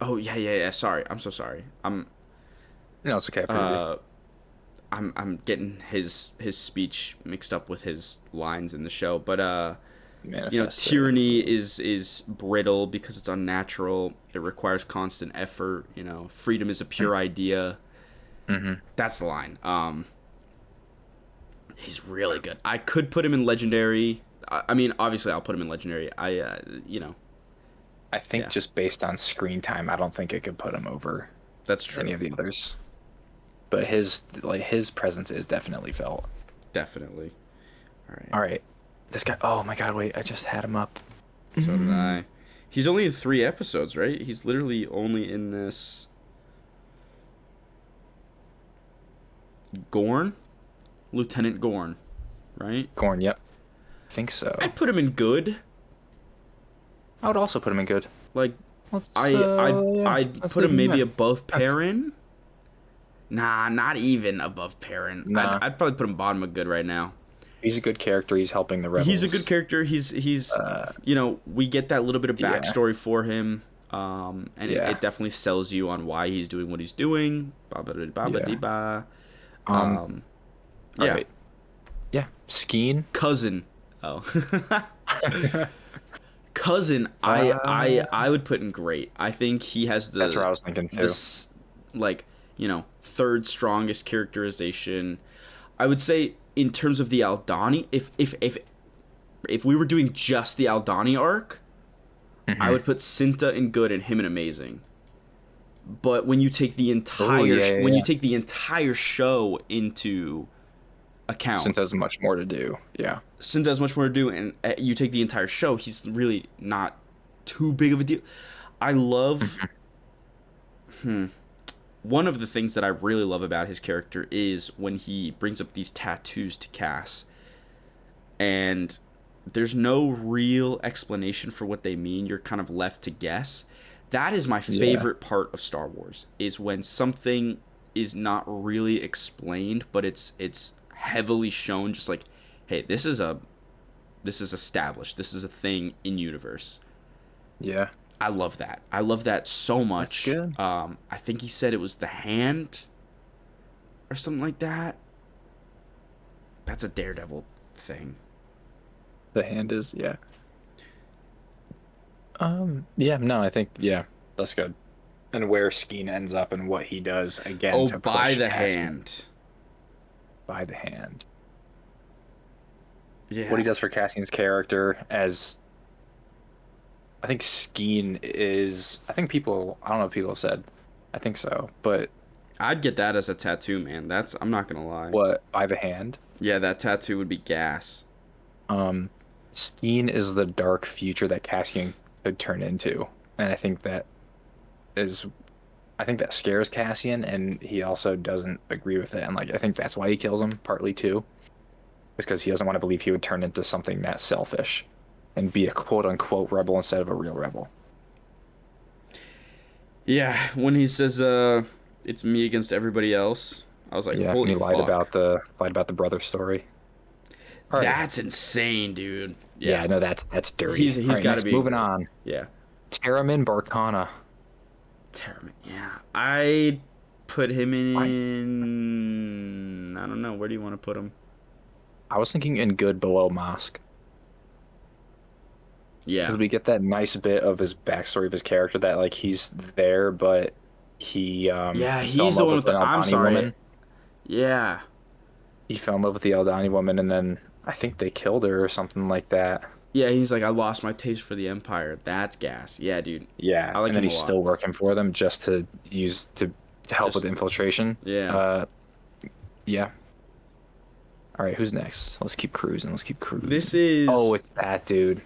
Oh yeah. Sorry, I'm so sorry. No, it's okay. I'm getting his speech mixed up with his lines in the show, but you know, tyranny is brittle because it's unnatural. It requires constant effort. You know, freedom is a pure idea. Mm-hmm. That's the line. He's really good. I could put him in legendary. I mean, obviously, I'll put him in legendary. You know. I think just based on screen time, I don't think I could put him over. That's true. Any of the others. But his presence is definitely felt. Definitely. All right. This guy. Oh my God! Wait, I just had him up. So did I. He's only in 3 episodes, right? He's literally only in this. Gorn, Lieutenant Gorn, right? Gorn. Yep. I think so. I'd put him in good. I would also put him in good. Like, I'd put him maybe above Perrin. Nah, not even above Perrin. Nah. I'd probably put him bottom of good right now. He's a good character. He's helping the rebels. He's a good character. He's you know, we get that little bit of backstory for him, and it definitely sells you on why he's doing what he's doing. Right. Yeah. Skeen. Cousin. Oh. Cousin, I would put in great. I think he has That's what I was thinking too. Like, you know, 3rd strongest characterization. I would say in terms of the Aldani, if we were doing just the Aldani arc, I would put Cinta in good and him in amazing. But when you take the entire you take the entire show into account, Cinta has much more to do. Yeah. Cinta has much more to do, and you take the entire show, he's really not too big of a deal. I love. One of the things that I really love about his character is when he brings up these tattoos to Cass, and there's no real explanation for what they mean. You're kind of left to guess. That is my favorite part of Star Wars, is when something is not really explained, but it's heavily shown, just like, hey, this is established. This is a thing in universe. Yeah. I love that. I love that so much. That's good. I think he said it was the hand or something like that. That's a Daredevil thing. The hand is, yeah. I think that's good. And where Skeen ends up and what he does again to push by the Cassian. hand. By the hand. Yeah. What he does for Cassian's character as I think Skeen is I don't know if people have said. I think so, but I'd get that as a tattoo, man. I'm not gonna lie. What, by the hand? Yeah, that tattoo would be gas. Skeen is the dark future that Cassian could turn into, and is I think that scares Cassian, and he also doesn't agree with it, and like I think that's why he kills him partly too, is because he doesn't want to believe he would turn into something that selfish, and be a quote unquote rebel instead of a real rebel. Yeah, when he says it's me against everybody else, I was like, Yeah, and holy he lied fuck. about the brother story. All right. That's insane, dude. Yeah, Yeah. no, that's dirty. All He's right, got to next, be moving on. yeah. Taramin Barkana. Terrible. Yeah. I put him I in I don't know, where do you want to put him? I was thinking in good below Mosk, Yeah. because we get that nice bit of his backstory of his character that like he's there, but Yeah, he fell in he's the love one with with an the I'm Aldani sorry. woman. Yeah. He fell in love with the Aldani woman, and then I think they killed her or something like that. Yeah, he's like, I lost my taste for the Empire. That's gas. Yeah, dude. Yeah, I like and then him a he's lot. still working for them just to use to help with Just infiltration. yeah. Uh, yeah. All right, who's next? Let's keep cruising. Let's keep cruising. This is Oh, it's that dude.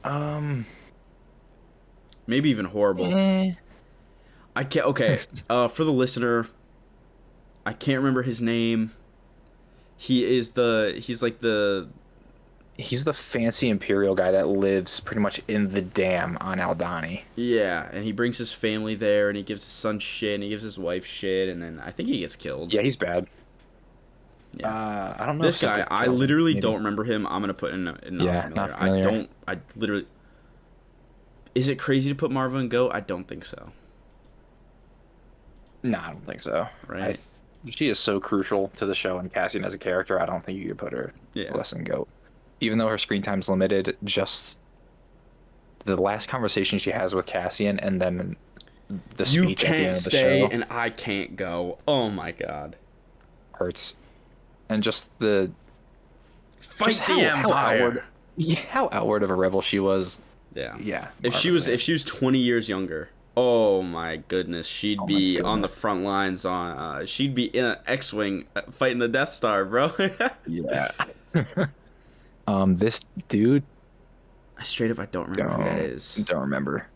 Um, maybe even horrible. eh. I can't. Okay, for the listener, I can't remember his name. He's like the He's the fancy Imperial guy that lives pretty much in the dam on Aldani. yeah, and he brings his family there, and he gives his son shit, and he gives his wife shit, and then I think he gets killed. Yeah, he's bad. Yeah. I don't know This if guy, Cynthia I kills him. literally Maybe. don't remember him. I'm gonna put in not Yeah, familiar. not familiar. I literally. Is it crazy to put Marva in Goat? I don't think so. No, I don't think so. Right? She is so crucial to the show and Cassian as a character. I don't think you could put her Yeah. less than Goat. Even though her screen time's limited, just the last conversation she has with Cassian and then the You speech at the can't end of the stay, show and I can't go. Oh my god. hurts. And just the Fight just the how Empire. outward, yeah, how outward of a rebel she was. Yeah. Yeah. If she was marvelous. 20 years younger, oh my goodness, she'd Oh my be on the goodness. front lines she'd be in an X-wing fighting the Death Star, bro. Yeah. This dude, Straight up, I don't remember who that is. don't remember.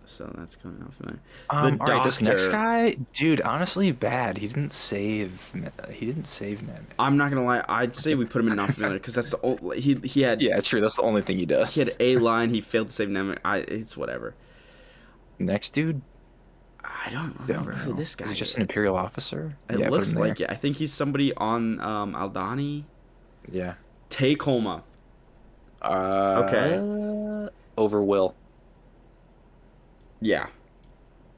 So that's coming off familiar. All right, this next Doctor. guy, dude, honestly bad. He didn't save. He didn't save Ned. I'm not gonna lie, I'd say we put him in not familiar because that's the only he had Yeah, true. That's the only thing he does. he had a line, he failed to save Nemec. It's whatever. Next dude, I don't remember who this guy is he just is. an Imperial officer? It Yeah, put looks him there. like it. I think he's somebody on Aldani. Yeah. Tacoma. Okay. Over Will. Yeah.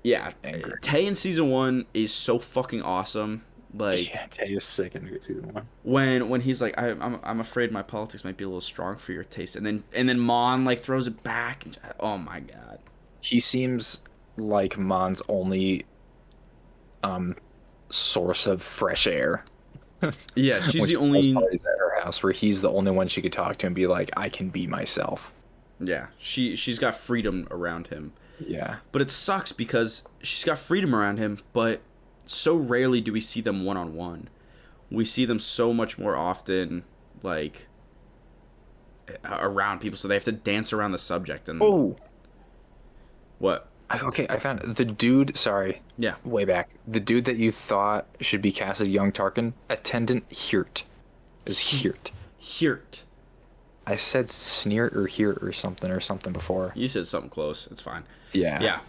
Yeah. Anger. Tay in season 1 is so fucking awesome. Like Yeah, Tay is sick in season 1. when he's like, I'm afraid my politics might be a little strong for your taste, and then Mon like throws it back. And, oh my god. He seems like Mon's only source of fresh air. Yeah, she's When the she only. has parties at her house where he's the only one she could talk to and be like, I can be myself. Yeah, she's got freedom around him. Yeah. But it sucks because she's got freedom around him, but so rarely do we see them one on one. We see them so much more often, like around people, so they have to dance around the subject. And Oh, what? okay, I found it. The dude, sorry, Yeah, way back. The dude that you thought should be cast as young Tarkin, Attendant Hirt. Is Hirt. Hirt. I said Sneert or Hirt or something before. You said something close. It's fine. Yeah. Yeah.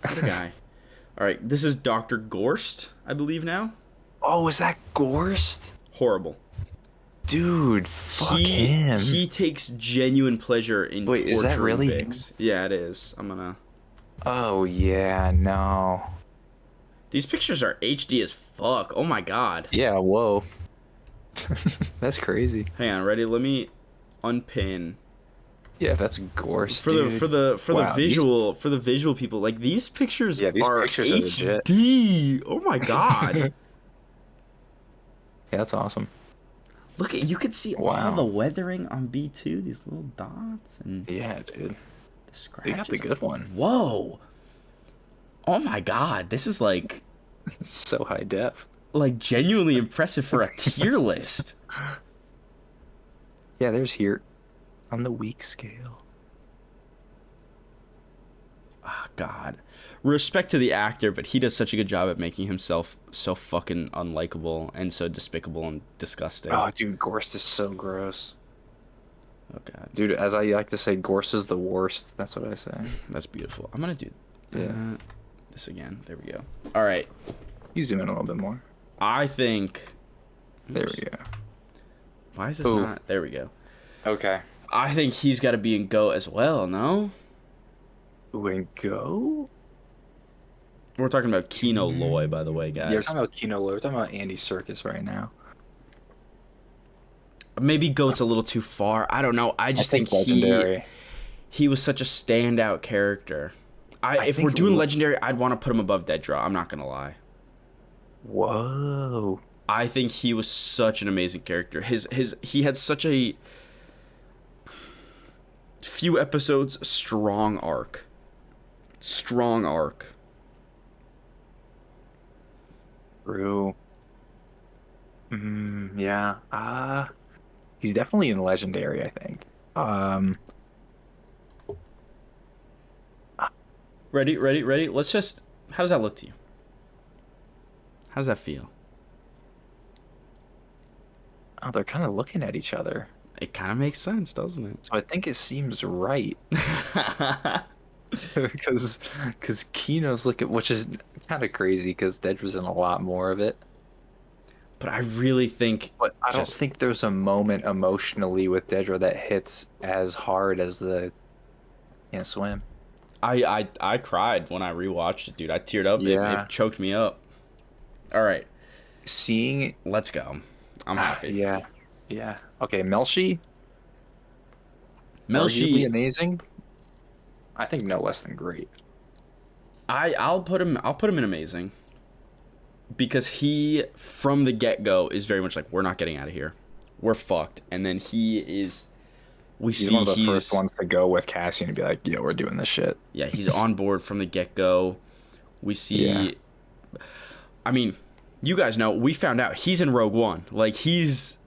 What a guy. All right, this is Dr. Gorst, I believe now. Oh, is that Gorst? Horrible. Dude, fuck him. He takes genuine pleasure in Wait, is that torturing really Bix. Yeah, it is. I'm gonna. Oh, yeah, no. These pictures are HD as fuck. Oh my god. Yeah, whoa. That's crazy. Hang on, ready? Let me unpin Yeah, if that's Gorst, for dude. the Wow, visual people. Like these pictures, Yeah, these are pictures are legit. HD. Oh my god. Yeah, that's awesome. Look at you could see all Wow. the weathering on B2. These little dots and Yeah, dude. the They scratches. got the good one. Whoa. Oh my god. This is like So high def. genuinely impressive for a tier list. Yeah, there's Hirt on the weak scale. God. Respect to the actor, but he does such a good job at making himself so fucking unlikable and so despicable and disgusting. Oh, dude, Gorst is so gross. Oh God. Dude, as I like to say, Gorst is the worst. That's what I say. That's beautiful. I'm gonna do Yeah. this again. There we go. All right. You zoom in a little bit more. I think. There we go. Why is this Ooh. not? There we go. Okay. I think he's got to be in Go as well. No. Ooh, and Go? We're talking about Kino Loy, by the way, guys. Yeah, we're talking about Kino Loy. We're talking about Andy Serkis right now. Maybe Goat's a little too far. I don't know. I just think Legendary. he was such a standout character. If we're doing Legendary, I'd want to put him above Dedra. I'm not gonna lie. Whoa. I think he was such an amazing character. He had such a few episodes strong arc. Strong arc. True. Yeah. He's definitely in Legendary, I think. Ready? Let's just... How does that look to you? How does that feel? Oh, they're kind of looking at each other. It kind of makes sense, doesn't it? So I think it seems right. Because Kino's looking, which is kind of crazy because Dedra's in a lot more of it. But I really think... But I don't think there's a moment emotionally with Dedra that hits as hard as the Can't Swim. I cried when I rewatched it, dude. I teared up. Yeah. It choked me up. All right. Seeing... Let's go. I'm happy. Yeah. Okay, Melshi? Melshi... Arguably amazing? I think no less than great. I'll put him in amazing. Because he, from the get-go, is very much like, we're not getting out of here. We're fucked. And then he is... He's one of the first ones to go with Cassian and be like, yo, we're doing this shit. Yeah, he's on board from the get-go. We see... Yeah. I mean, you guys know, we found out he's in Rogue One. Like, he's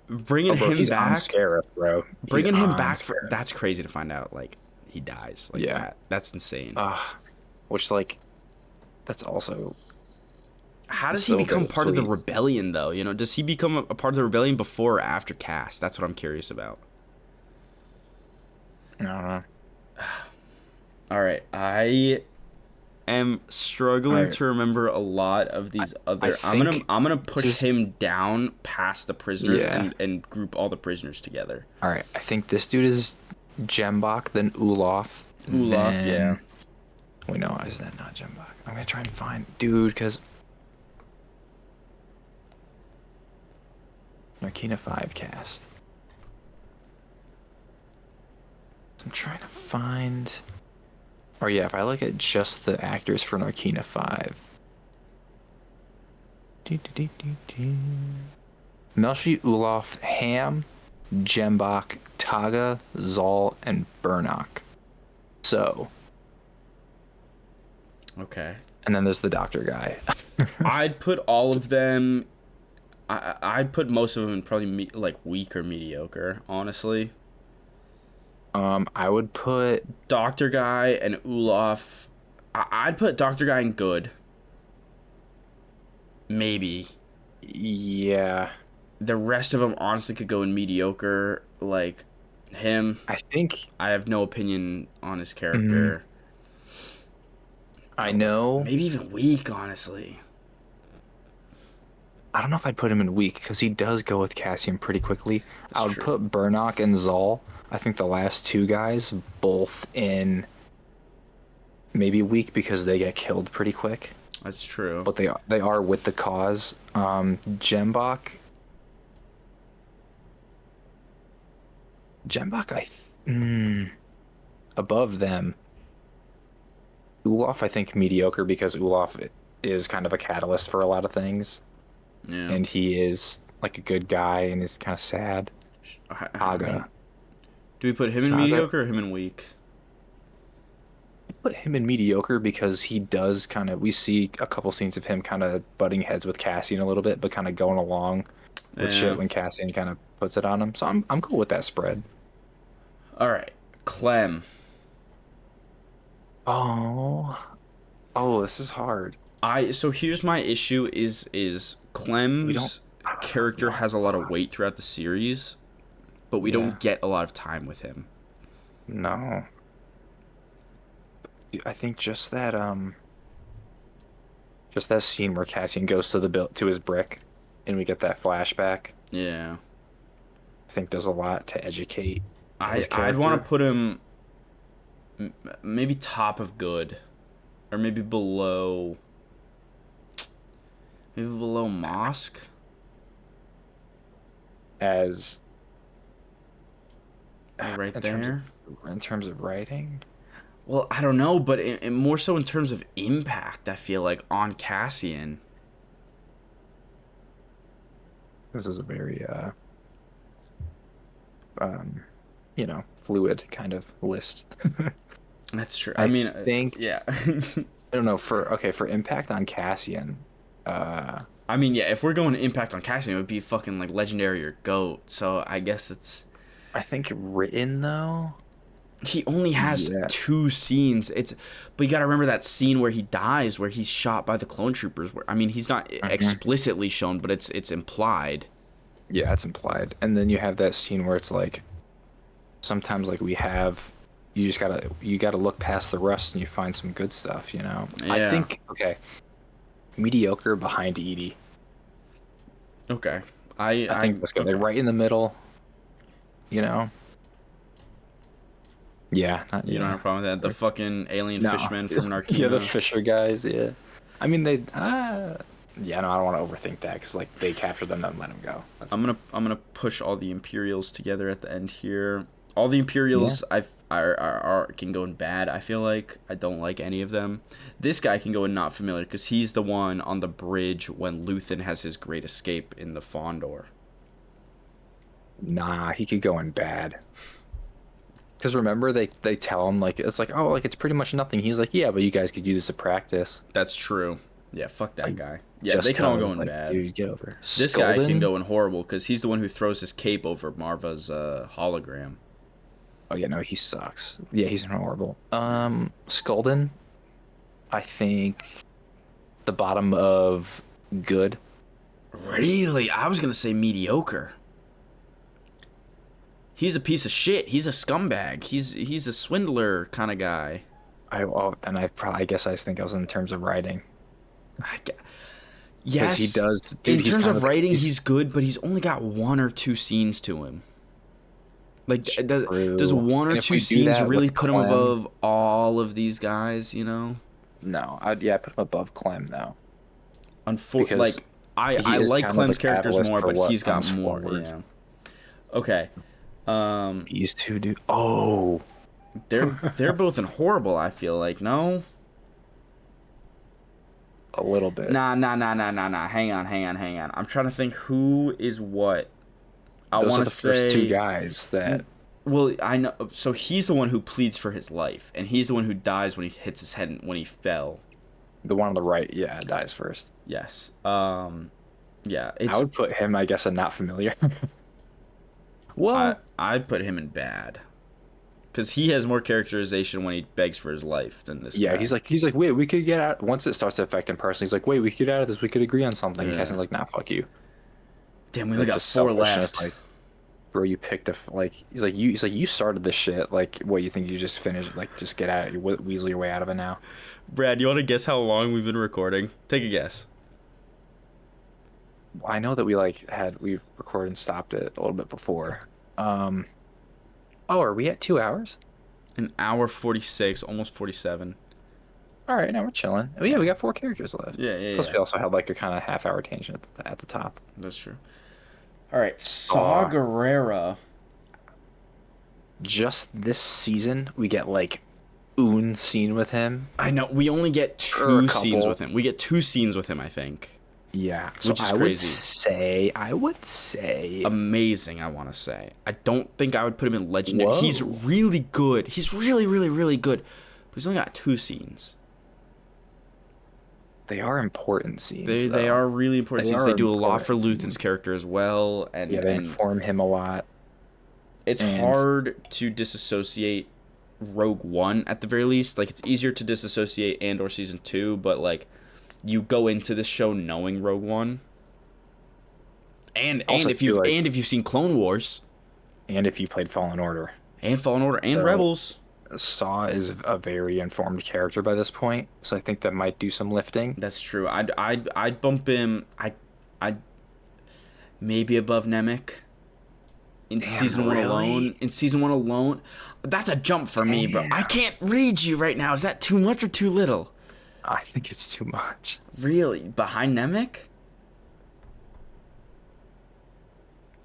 bringing him he's back. On Scarif, bro. Bringing him back, that's crazy to find out. Like, he dies. Like that. That's insane. Which, like, that's also... How does he become part of the rebellion, though? You know, does he become a part of the rebellion before or after Cass? That's what I'm curious about. I don't know. All right, I am struggling to remember a lot of these other. I'm gonna push him down past the prisoners and group all the prisoners together. All right, I think this dude is Jembach, then Ulaf. Yeah. Wait, no, is that not Jembach? I'm gonna try and find dude because Narkina 5 cast. I'm trying to find... Or yeah, if I look at just the actors for Narkina 5. Melshi, Ulaf, Ham, Jembach, Taga, Zal, and Burnok. So. Okay. And then there's the doctor guy. I'd put all of them... I'd put most of them in probably like weak or mediocre, honestly. I would put Doctor Guy and Ulaf. I'd put Doctor Guy in good. Maybe. Yeah. The rest of them honestly could go in mediocre. Like him. I have no opinion on his character. I know. Maybe even weak, honestly. I don't know if I'd put him in weak because he does go with Cassian pretty quickly. That's I would put Burnok and Zal. I think the last two guys both in maybe weak because they get killed pretty quick. That's true. But they are with the cause. Jembach, above them. Ulaf, I think mediocre because Ulaf is kind of a catalyst for a lot of things. Yeah. And he is like a good guy and is kind of sad. Aga. Do we put him in mediocre or him in weak? Put him in mediocre because he does kind of... We see a couple scenes of him kind of butting heads with Cassian a little bit, but kind of going along with shit when Cassian kind of puts it on him. So I'm cool with that spread. All right. Clem. Oh, this is hard. So here's my issue is We don't. Clem's character has a lot of weight throughout the series, but we Yeah. don't get a lot of time with him. No. I think just that scene where Cassian goes to his brick, and we get that flashback. Yeah. I think does a lot to educate his I'd want character. to put him maybe top of good, or maybe below Mosk. As Right in there. in terms of writing. Well, I don't know, but more so in terms of impact, I feel like on Cassian. This is a very fluid kind of list. That's true. I I mean, think yeah. I don't know for impact on Cassian. I mean, yeah. If we're going to impact on Cassian, it would be fucking like legendary or goat. So I guess it's. I think written though. He only has Yeah. 2 scenes. But you gotta remember that scene where he dies, where he's shot by the clone troopers. Where I mean, he's not explicitly shown, but it's implied. Yeah, it's implied. And then you have that scene where it's like sometimes like you gotta look past the rust and you find some good stuff, you know? I Yeah. think okay. Mediocre behind Edie. Okay. I think let's go okay. like right in the middle, you know? Yeah, You don't have a problem with that? The fucking alien No. fishmen from Narcina. Yeah, the Fisher guys, yeah. I mean they yeah, no, I don't want to overthink that because like they capture them and let them go. I'm gonna push all the Imperials together at the end here. All the Imperials can go in bad. I feel like I don't like any of them. This guy can go in not familiar because he's the one on the bridge when Luthen has his great escape in the Fondor. Nah, he could go in bad. Because remember, they tell him like it's like oh like it's pretty much nothing. He's like yeah, but you guys could use this to practice. That's true. Yeah, fuck that like, guy. Yeah, they can all go in bad. Dude, get over. This guy can go in horrible because he's the one who throws his cape over Marva's hologram. Oh yeah, no, he sucks. Yeah, he's horrible. Skulden, I think the bottom of good. Really? I was gonna say mediocre. He's a piece of shit. He's a scumbag. He's a swindler kind of guy. I guess I think I was in terms of writing. Yes, he does. Dude, in terms of writing, he's good, but he's only got 1 or 2 scenes to him. Like, does 1 or 2 scenes really put him above all of these guys? You know? No, I'd put him above Clem though. Unfortunately, like I like Clem's characters more, but he's got more. Forward. Yeah. Okay. These two, dude. Oh, they're both in horrible. I feel like no. A little bit. Nah. Hang on. I'm trying to think who is what. I want to say first 2 guys that. Well, I know. So he's the one who pleads for his life, and he's the one who dies when he hits his head when he fell. The one on the right, yeah, dies first. Yes. Yeah. I would put him, I guess, a not familiar. Well, I'd put him in bad. Because he has more characterization when he begs for his life than this guy. Yeah, he's like, wait, we could get out. Once it starts to affect him personally, he's like, wait, we could get out of this. We could agree on something. Yeah. And Cassian's like, nah, fuck you. Damn, we only got 4 left. Like, bro, you picked he's like, you started this shit. Like, what, you think you just finished? Like, just get out. You weasel your way out of it now. Brad, you want to guess how long we've been recording? Take a guess. I know that we recorded and stopped it a little bit before. Oh, are we at 2 hours? 1 hour 46, almost 47. All right, now we're chilling. Oh yeah, we got 4 characters left. Yeah. Plus, we also had like a kind of half-hour tangent at the top. That's true. All right, Saw Gerrera. Just this season, we get like un scene with him. I know we only get 2 scenes with him. We get 2 scenes with him, I think. Yeah, which is crazy. I would say amazing. I want to say. I don't think I would put him in legendary. Whoa. He's really good. He's really good. But he's only got 2 scenes. They are important scenes. They are really important scenes. They do a lot for Luthen's character as well, and they inform him a lot. It's hard to disassociate Rogue One at the very least. Like, it's easier to disassociate Andor season 2, but like you go into this show knowing Rogue One. And Also, if like, you've seen Clone Wars and if you played Fallen Order and Fallen Order and So- Rebels, Saw is a very informed character by this point, so I think that might do some lifting. that's true. I'd bump him. I'd maybe above Nemec in season 1 alone. In season 1 alone, that's a jump for me, bro. I can't read you right now. Is that too much or too little? I think it's too much. Really, behind Nemec?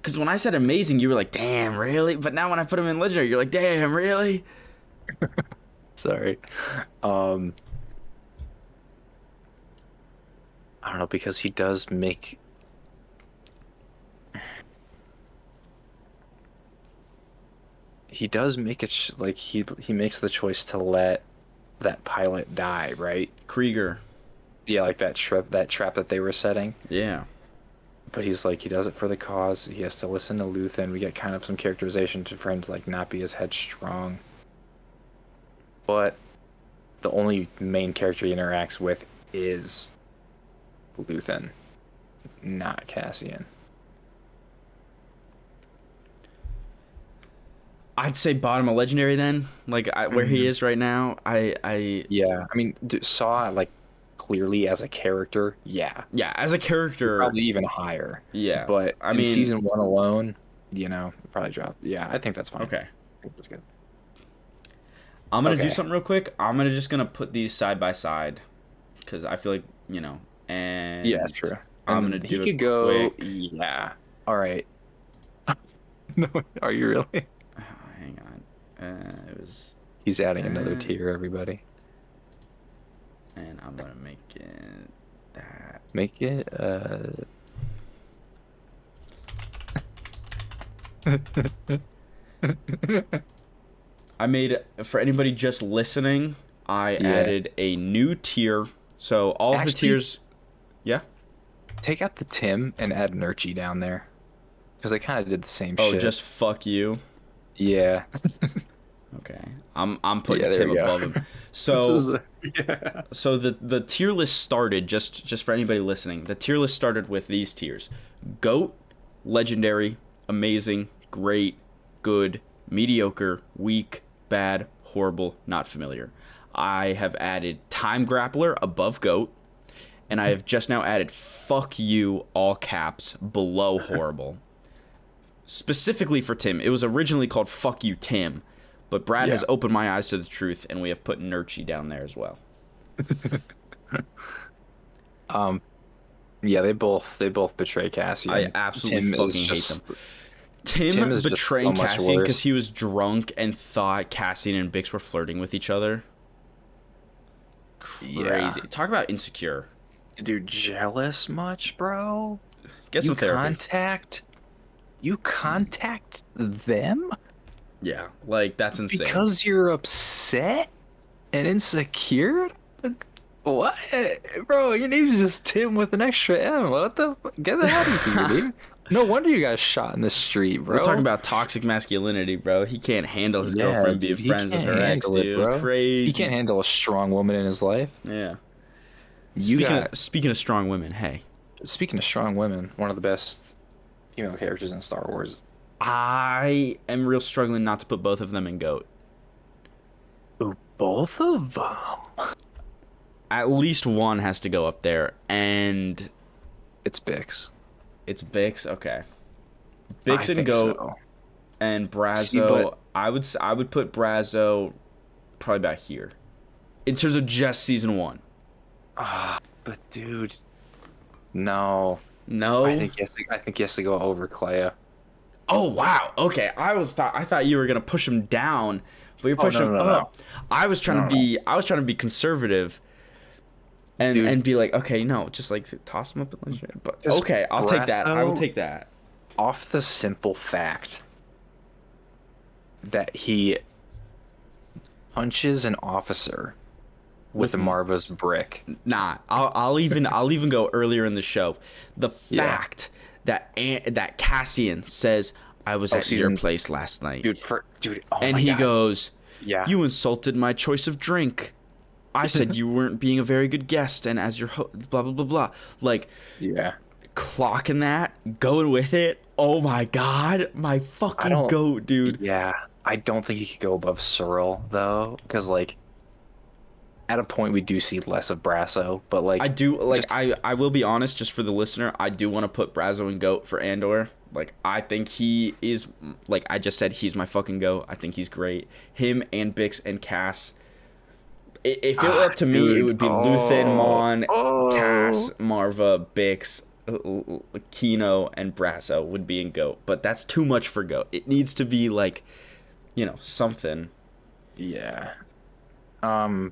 Because when I said amazing, you were like, damn, really? But now when I put him in legendary, you're like, damn, really? Sorry. I don't know, because he does make... He does make it, like, he makes the choice to let that pilot die, right? Krieger. Yeah, like that trap that they were setting. Yeah. But he's like, he does it for the cause. He has to listen to Luthen. We get kind of some characterization for him to like not be as headstrong. But the only main character he interacts with is Luthen, not Cassian. I'd say bottom of legendary then, like where he is right now. Yeah, I mean, Saw like clearly as a character, yeah, as a character, probably even higher. Yeah, but I in mean, season 1 alone, probably dropped. Yeah, I think that's fine. Okay, I think that's good. I'm gonna do something real quick. I'm just gonna put these side by side because I feel like and yeah, that's true. I'm gonna do. He could go. Quick. Yeah. All right. No, are you really? Hang on. It was. He's adding another tier, everybody. And I'm gonna make it that. Make it. I made, for anybody just listening, I added a new tier. So all of the tiers. Yeah. Take out the Tim and add Nurchi down there, because they kind of did the same shit. Oh, just fuck you. Yeah. Okay. I'm putting there Tim we go. above him. So Yeah. so the tier list started just for anybody listening. The tier list started with these tiers: GOAT, legendary, amazing, great, good, mediocre, weak, bad, horrible, not familiar. I have added Time Grappler above GOAT, and I have just now added fuck you, all caps, below horrible. Specifically for Tim. It was originally called fuck you, Tim, but Brad has opened my eyes to the truth, and we have put Nurchi down there as well. Yeah, they both betray Cassian. I absolutely Tim fucking hate them. Tim is just betraying so much Cassian worse. because he was drunk and thought Cassian and Bix were flirting with each other. Crazy. Yeah. Talk about insecure. Dude, jealous much, bro? Get some therapy. You contact them? Yeah, like that's insane. Because you're upset and insecure? What? Bro, your name's just Tim with an extra M. What the get that out of here, dude. No wonder you got shot in the street, bro. We're talking about toxic masculinity, bro. He can't handle his girlfriend being friends with her ex, dude. Bro. Crazy. He can't handle a strong woman in his life. Yeah. You Speaking of strong women, hey. Speaking of strong women, one of the best female characters in Star Wars. I am real struggling not to put both of them in GOAT. Ooh, both of them? At least one has to go up there, and It's Bix. it's Bix. Okay, Bix I and think GOAT, so. and Brazo. See, but- I would put Brazo probably about here, in terms of just season 1. But dude, no. No. I think he has to go over Clea. Oh wow. Okay. I thought you were gonna push him down, but you're pushing him up. I was trying to be conservative. And be like, okay, no, just like toss him up. But okay, I'll take that. I will take that. Off the simple fact that he punches an officer with Marva's brick. Nah, I'll even go earlier in the show. The fact that Cassian says, "I was at your place last night," dude. Oh and my he God. goes, Yeah. You insulted my choice of drink. I said you weren't being a very good guest, and as your blah blah blah blah. Like, Yeah. clocking that, going with it. Oh my god, my I fucking don't. goat, dude. Yeah. I don't think he could go above Searle though, because like at a point we do see less of Brasso, but I like do like just I will be honest, just for the listener, I do want to put Brazo and goat for Andor. Like, I think he is, like I just said, he's my fucking goat. I think he's great. Him and Bix and Cass. If it were up to me, it dude. would be Luthen, Mon, Oh. Cass, Marva, Bix, Kino, and Brasso would be in goat. But that's too much for goat. It needs to be like, something. Yeah. Um.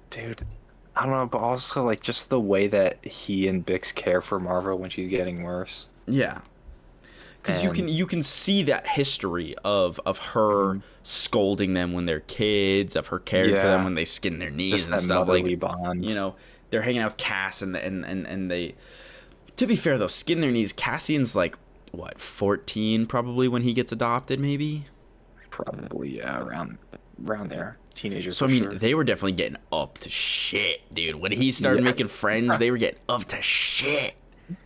Dude, I don't know, but also like just the way that he and Bix care for Marva when she's getting worse. Yeah. Because you can And see that history of her Mhm. scolding them when they're kids, of her caring for them Yeah, when they skin their knees just and that stuff. motherly Like, bond. they're hanging out with Cass and they. To be fair though, skin their knees. Cassian's like what, 14 probably when he gets adopted, maybe. Probably, yeah, around there. Teenager So for I mean, sure. they were definitely getting up to shit, dude. When he started Yeah. making friends, they were getting up to shit.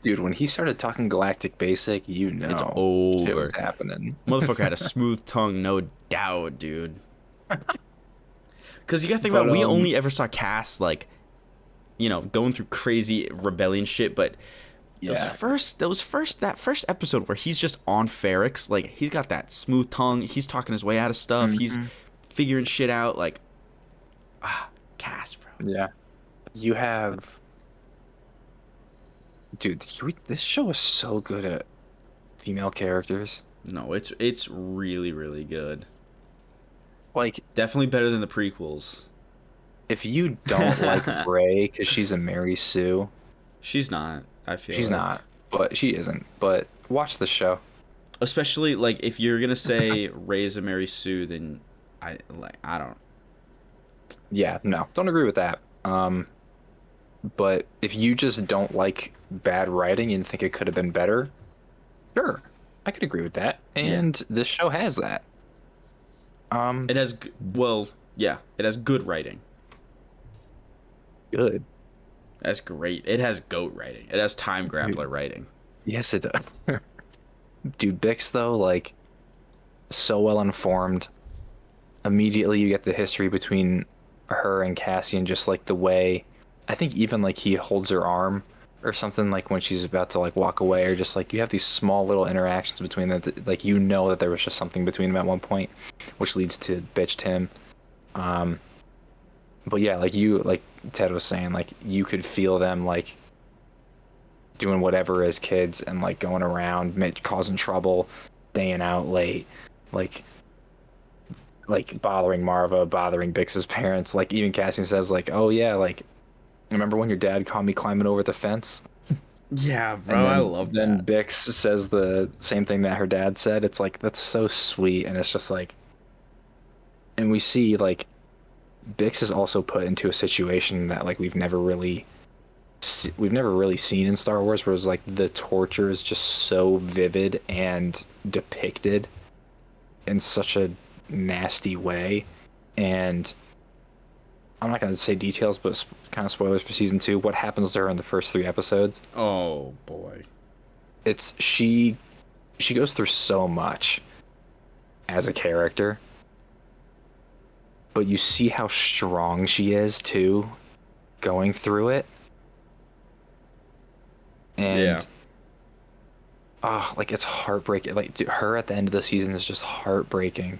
Dude, when he started talking Galactic Basic, It's shit was over. happening. Motherfucker had a smooth tongue, no doubt, dude. Because you gotta think But about, we only ever saw Cass, like, going through crazy rebellion shit, but yeah. that first episode where he's just on Ferrix, like, he's got that smooth tongue, he's talking his way out of stuff, he's Mhm. figuring shit out, like, Cass, bro. Yeah. You have Dude, this show is so good at female characters. No, it's really, really good. Like, Definitely better than the prequels. if you don't like Rey because she's a Mary Sue, She's not, I feel she's like. not, but she isn't. But watch the show. Especially, like, if you're gonna say Rey's a Mary Sue, then I don't. Yeah, no, don't agree with that. But if you just don't like bad writing and think it could have been better, sure, I could agree with that. And this show has that. It has, well, yeah, it has good writing. Good. That's great. It has goat writing. It has time grappler writing. Yes, it does. Dude, Bix though, like, so well informed. Immediately you get the history between her and Cassian, just like the way, I think even like he holds her arm or something, like when she's about to like walk away, or just like you have these small little interactions between them that, like, that there was just something between them at one point, which leads to Bitch Tim. But yeah, like Ted was saying, like you could feel them like doing whatever as kids and like going around causing trouble, staying out late, like bothering Marva, bothering Bix's parents. Like even Cassian says like, "Oh yeah, like remember when your dad caught me climbing over the fence?" Yeah, bro, And then, I love then that. Bix says the same thing that her dad said. It's like that's so sweet, and it's just like, and we see like Bix is also put into a situation that like we've never really seen in Star Wars, where it's like the torture is just so vivid and depicted in such a nasty way. And I'm not going to say details, but kind of spoilers for season 2. What happens to her in the first 3 episodes? Oh boy. It's she goes through so much as a character, but you see how strong she is too, going through it. And like it's heartbreaking. Like, dude, her at the end of the season is just heartbreaking.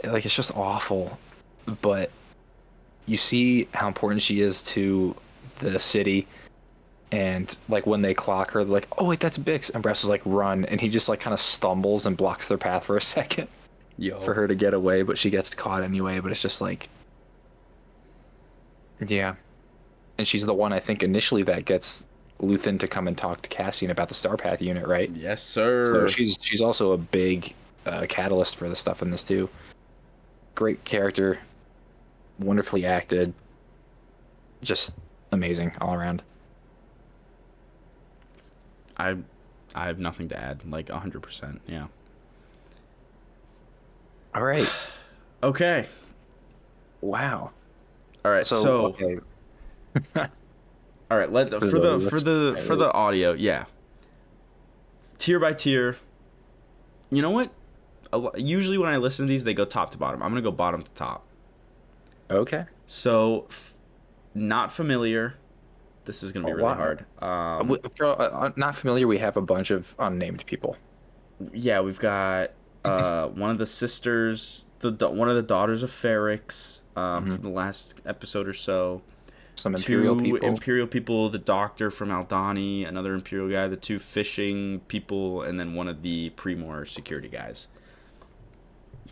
Like it's just awful, but you see how important she is to the city. And like when they clock her, they're like, "Oh wait, that's Bix," and Bress is like, "Run!" And he just like kind of stumbles and blocks their path for a second for her to get away, but she gets caught anyway. But it's just like, yeah. And she's the one, I think, initially that gets Luthen to come and talk to Cassian about the Starpath unit, right? Yes, So sir. she's also a big catalyst for the stuff in this too. Great character, wonderfully acted, just amazing all around. I, I have nothing to add. Like 100%. Yeah. All right. Okay. Wow. All right. So So, okay, all right. Let for for the the for the for listeners. the audio. Yeah. Tier by tier. You know what? Usually when I listen to these, they go top to bottom. I'm gonna go bottom to top. Okay. So, not familiar. This is gonna be Oh, really wow. hard. For not familiar, we have a bunch of unnamed people. Yeah, we've got one of the sisters, one of the daughters of Ferrix, Hmm. from the last episode or so. Some Imperial Two people. Imperial people, the doctor from Aldani, another Imperial guy, the two fishing people, and then one of the Primor security guys. Yeah.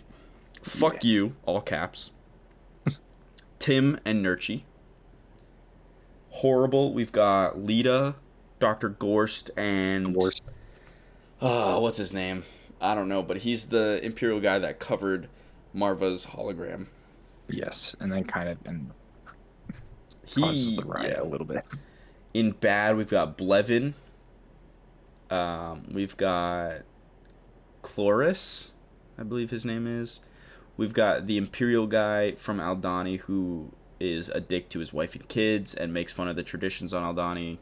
Fuck you, all caps. Tim and Nurchi. Horrible. We've got Lita, Dr. Gorst, The and worst. what's his name? I don't know, but he's the Imperial guy that covered Marva's hologram. Yes, and then kind of and causes the riot Yeah. a little bit. In bad, we've got Blevin. We've got Chloris, I believe his name is. We've got the Imperial guy from Aldani who is a dick to his wife and kids and makes fun of the traditions on Aldani.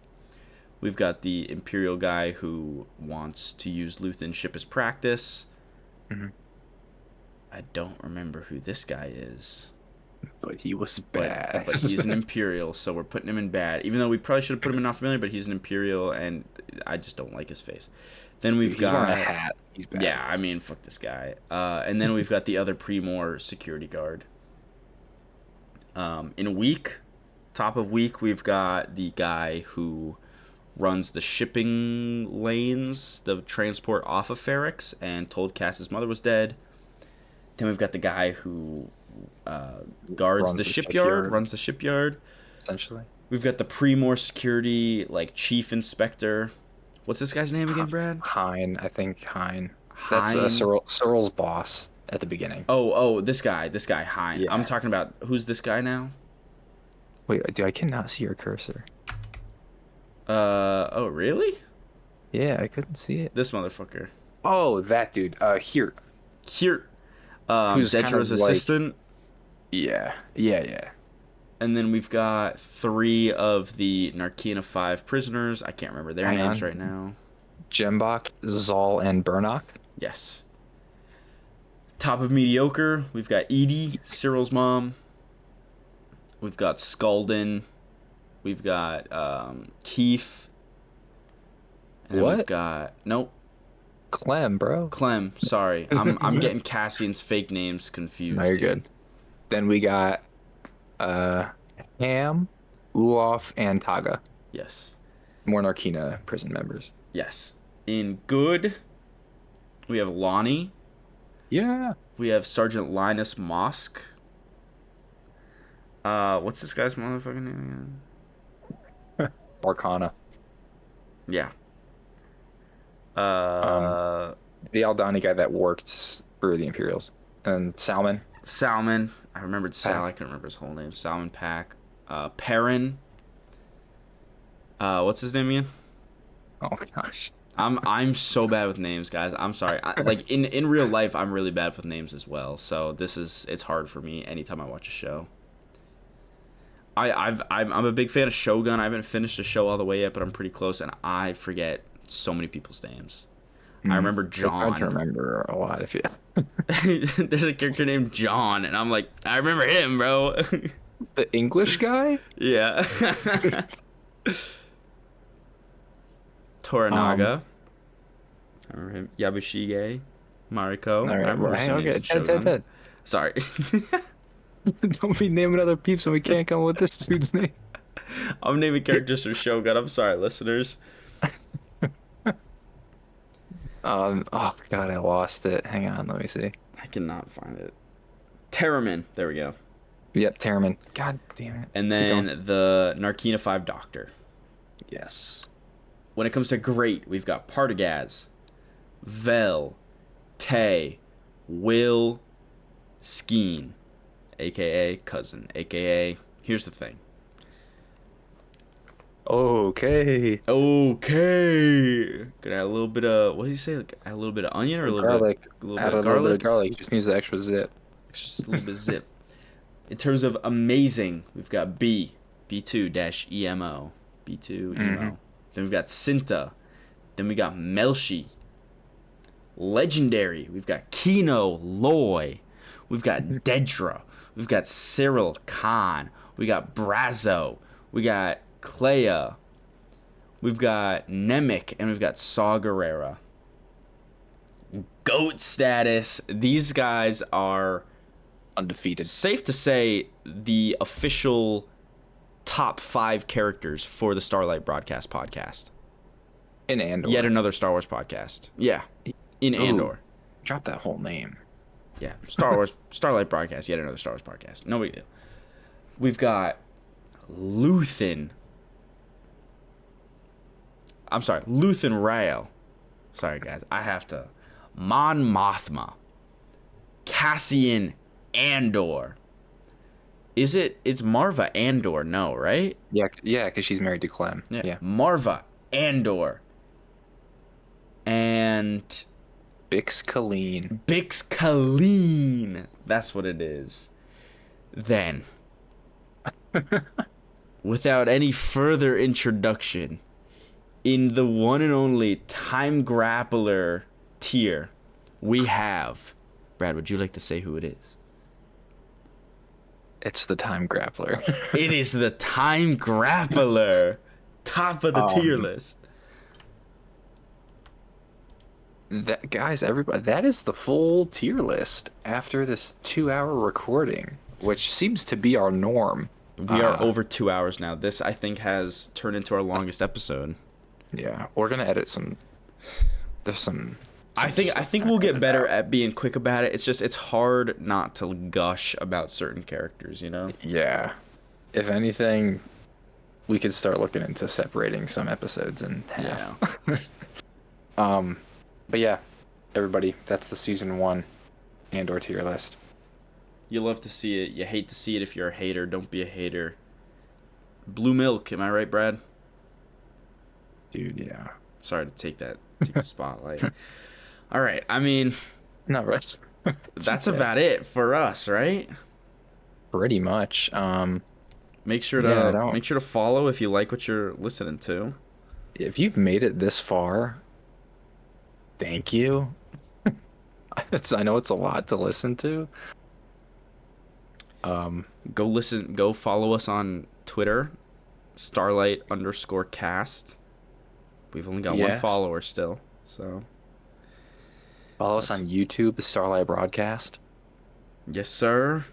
We've got the Imperial guy who wants to use Luthen ship as practice. Hmm. I don't remember who this guy is. But he was But bad. but he's an Imperial, so we're putting him in bad. Even though we probably should have put him in not familiar, but he's an Imperial, and I just don't like his face. Then Dude, we've he's wearing a got hat. He's bad. yeah, I mean fuck this guy. And then we've got the other Primor security guard. In week, top of week, we've got the guy who runs the shipping lanes, the transport off of Ferrix, and told Cass his mother was dead. Then we've got the guy who guards Runs the the shipyard, shipyard, runs the shipyard. essentially. We've got the Primor security, like chief inspector. What's this guy's name again, Brad? Hein, I think Hein. That's Hein. Cyril's boss at the beginning. Oh, this guy, Hein. I'm Yeah. talking about who's this guy now? Wait, dude, I cannot see your cursor. Oh, really? Yeah, I couldn't see it. This motherfucker. Oh, that dude. Here. Here, Who's kind Dedra's of like, assistant. yeah. And then we've got 3 of the Narkina 5 prisoners. I can't remember their Hang names on. right now. Jembach, Zal, and Burnock. Yes. Top of mediocre, we've got Edie, Cyril's mom. We've got Skulden. We've got Keith. And then we've What? got nope, Clem, bro. Clem. Sorry, I'm getting Cassian's fake names confused. No, you're Dude. good. Then we got uh Ham, Ulof, and Taga. Yes, More Narkina prison members. yes. In good, we have Lonnie. Yeah. We have Sergeant Linus Mosk. What's this guy's motherfucking name again? Arcana. Yeah. Um, the Aldani guy that worked for the Imperials. And Salmon. Salmon. I remembered Sal. Pack. I couldn't remember his whole name. Salmon Pack. Perrin. What's his name again? Oh gosh. I'm so bad with names, guys. I'm sorry. Like in real life, I'm really bad with names as well. So it's hard for me anytime I watch a show. I'm a big fan of Shogun. I haven't finished the show all the way yet, but I'm pretty close, and I forget so many people's names. I remember It's hard to John. remember a lot if you. There's a character named John, and I'm like, I remember him, bro. The English guy? Yeah. Toranaga. I remember him. Yabushige. Mariko. All I right, remember well, some names okay. in Shogun. Sorry. Don't be naming other peeps when we can't come up with this dude's name. I'm naming characters for Shogun. I'm sorry, listeners. Oh god, I lost it. Hang on, let me see. I cannot find it. Terramin. There we go. Yep, Terriman. God damn it. And Keep then going. the Narkina 5 Doctor. Yes. When it comes to great, we've got Partagaz, Vel, Tay, Will, Skeen, aka Cousin, aka, here's the thing. Okay. Okay. Gonna add a little bit of, what do you say? Like, add a little bit of onion or Garlic. a little bit Add a of little bit of garlic? garlic. He just needs the extra zip. It's just a little bit of zip. In terms of amazing, we've got B2-EMO. B2 Mm-hmm. emo. Then we've got Cinta. Then we got Melshi. Legendary. We've got Kino Loy. We've got Dedra. We've got Cyril Khan. We got Brazo. We got Clea. We've got Nemec. And we've got Saw Gerrera. GOAT status. These guys are, Undefeated. safe to say, the official top 5 characters for the Starlight Broadcast podcast. In Andor. Yet another Star Wars podcast. Yeah. In Ooh. Andor. Drop that whole name. Yeah. Star Wars, Starlight Broadcast, yet another Star Wars podcast. No big deal. We've got Luthen. I'm sorry, Luthen Rael. Sorry, guys. I have to. Mon Mothma. Cassian Andor. It's Marva Andor, no, right? Yeah, because she's married to Clem. Yeah. Marva Andor. And Bix Colleen. Bix Colleen. That's what it is. Then, without any further introduction, in the one and only Time Grappler tier, we have... Brad, would you like to say who it is? It's the Time Grappler. It is the Time Grappler. Top of the tier list. That, guys, everybody, that is the full tier list after this 2-hour recording, which seems to be our norm. We are over 2 hours now. This, I think, has turned into our longest episode. Yeah, we're gonna edit some. There's some. I think we'll get better at being quick about it. It's hard not to gush about certain characters, you know? Yeah. If anything, we could start looking into separating some episodes in half. Yeah. But yeah, everybody, that's the season 1 Andor tier list. You love to see it. You hate to see it if you're a hater. Don't be a hater. Blue milk, am I right, Brad? Dude, yeah. Sorry to take the spotlight. All right, I mean, Not right. that's about it for us, right? Pretty much. Make sure to follow if you like what you're listening to. If you've made it this far, thank you. I know it's a lot to listen to. Go follow us on Twitter, Starlight_cast. We've only got one follower still, so follow us on YouTube, the Starlight Broadcast. Yes, sir.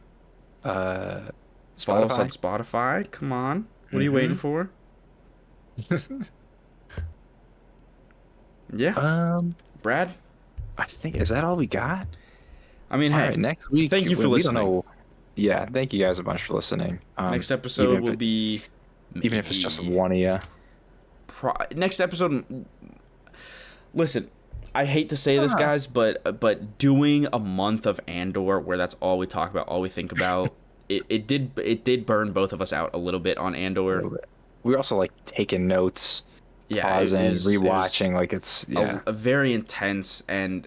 Follow us on Spotify. Come on, what are you waiting for? Yeah. Brad, I think, is that all we got? I mean, hey, right, next week. Thank you for listening. Yeah, thank you guys a bunch for listening. Next episode will be, even if it's just one of you. Next episode. Listen, I hate to say this, guys, but doing a month of Andor where that's all we talk about, all we think about, it did burn both of us out a little bit on Andor. We were also like taking notes, pausing, rewatching. It's a very intense, and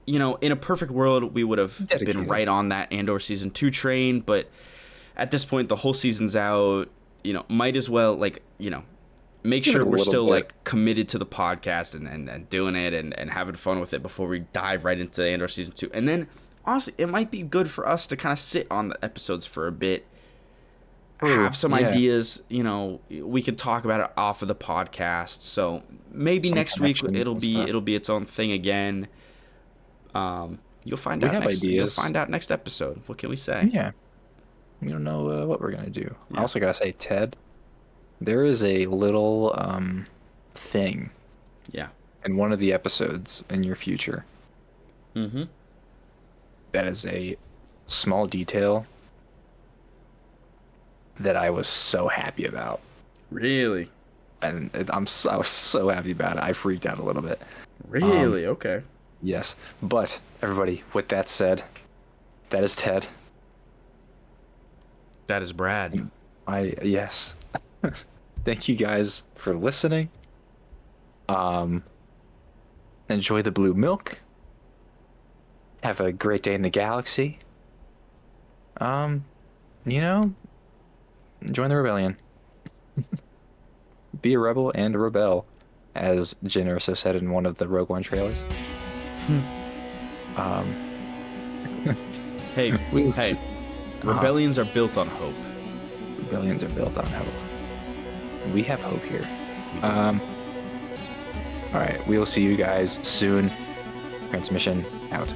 you know, in a perfect world we would have been right on that Andor season 2 train, but at this point the whole season's out. You know, might as well, like, you know, make sure we're still like committed to the podcast and doing it and having fun with it before we dive right into Andor season 2. And then honestly, it might be good for us to kind of sit on the episodes for a bit, have some ideas, you know, we can talk about it off of the podcast. So maybe next week it'll be its own thing again. You'll find out next episode. What can we say? Yeah, we don't know what we're gonna do. I also gotta say, Ted, there is a little thing in one of the episodes in your future that is a small detail that I was so happy about. Really? And I was so happy about it. I freaked out a little bit. Really? Okay. Yes. But everybody, with that said, that is Ted. That is Brad. Yes. Thank you guys for listening. Enjoy the blue milk. Have a great day in the galaxy. You know, join the rebellion. Be a rebel and a rebel, as Jyn Erso said in one of the Rogue One trailers. Hey, Uh-huh. rebellions are built on hope. Rebellions are built on hope. We have hope here. All right, we will see you guys soon. Transmission out.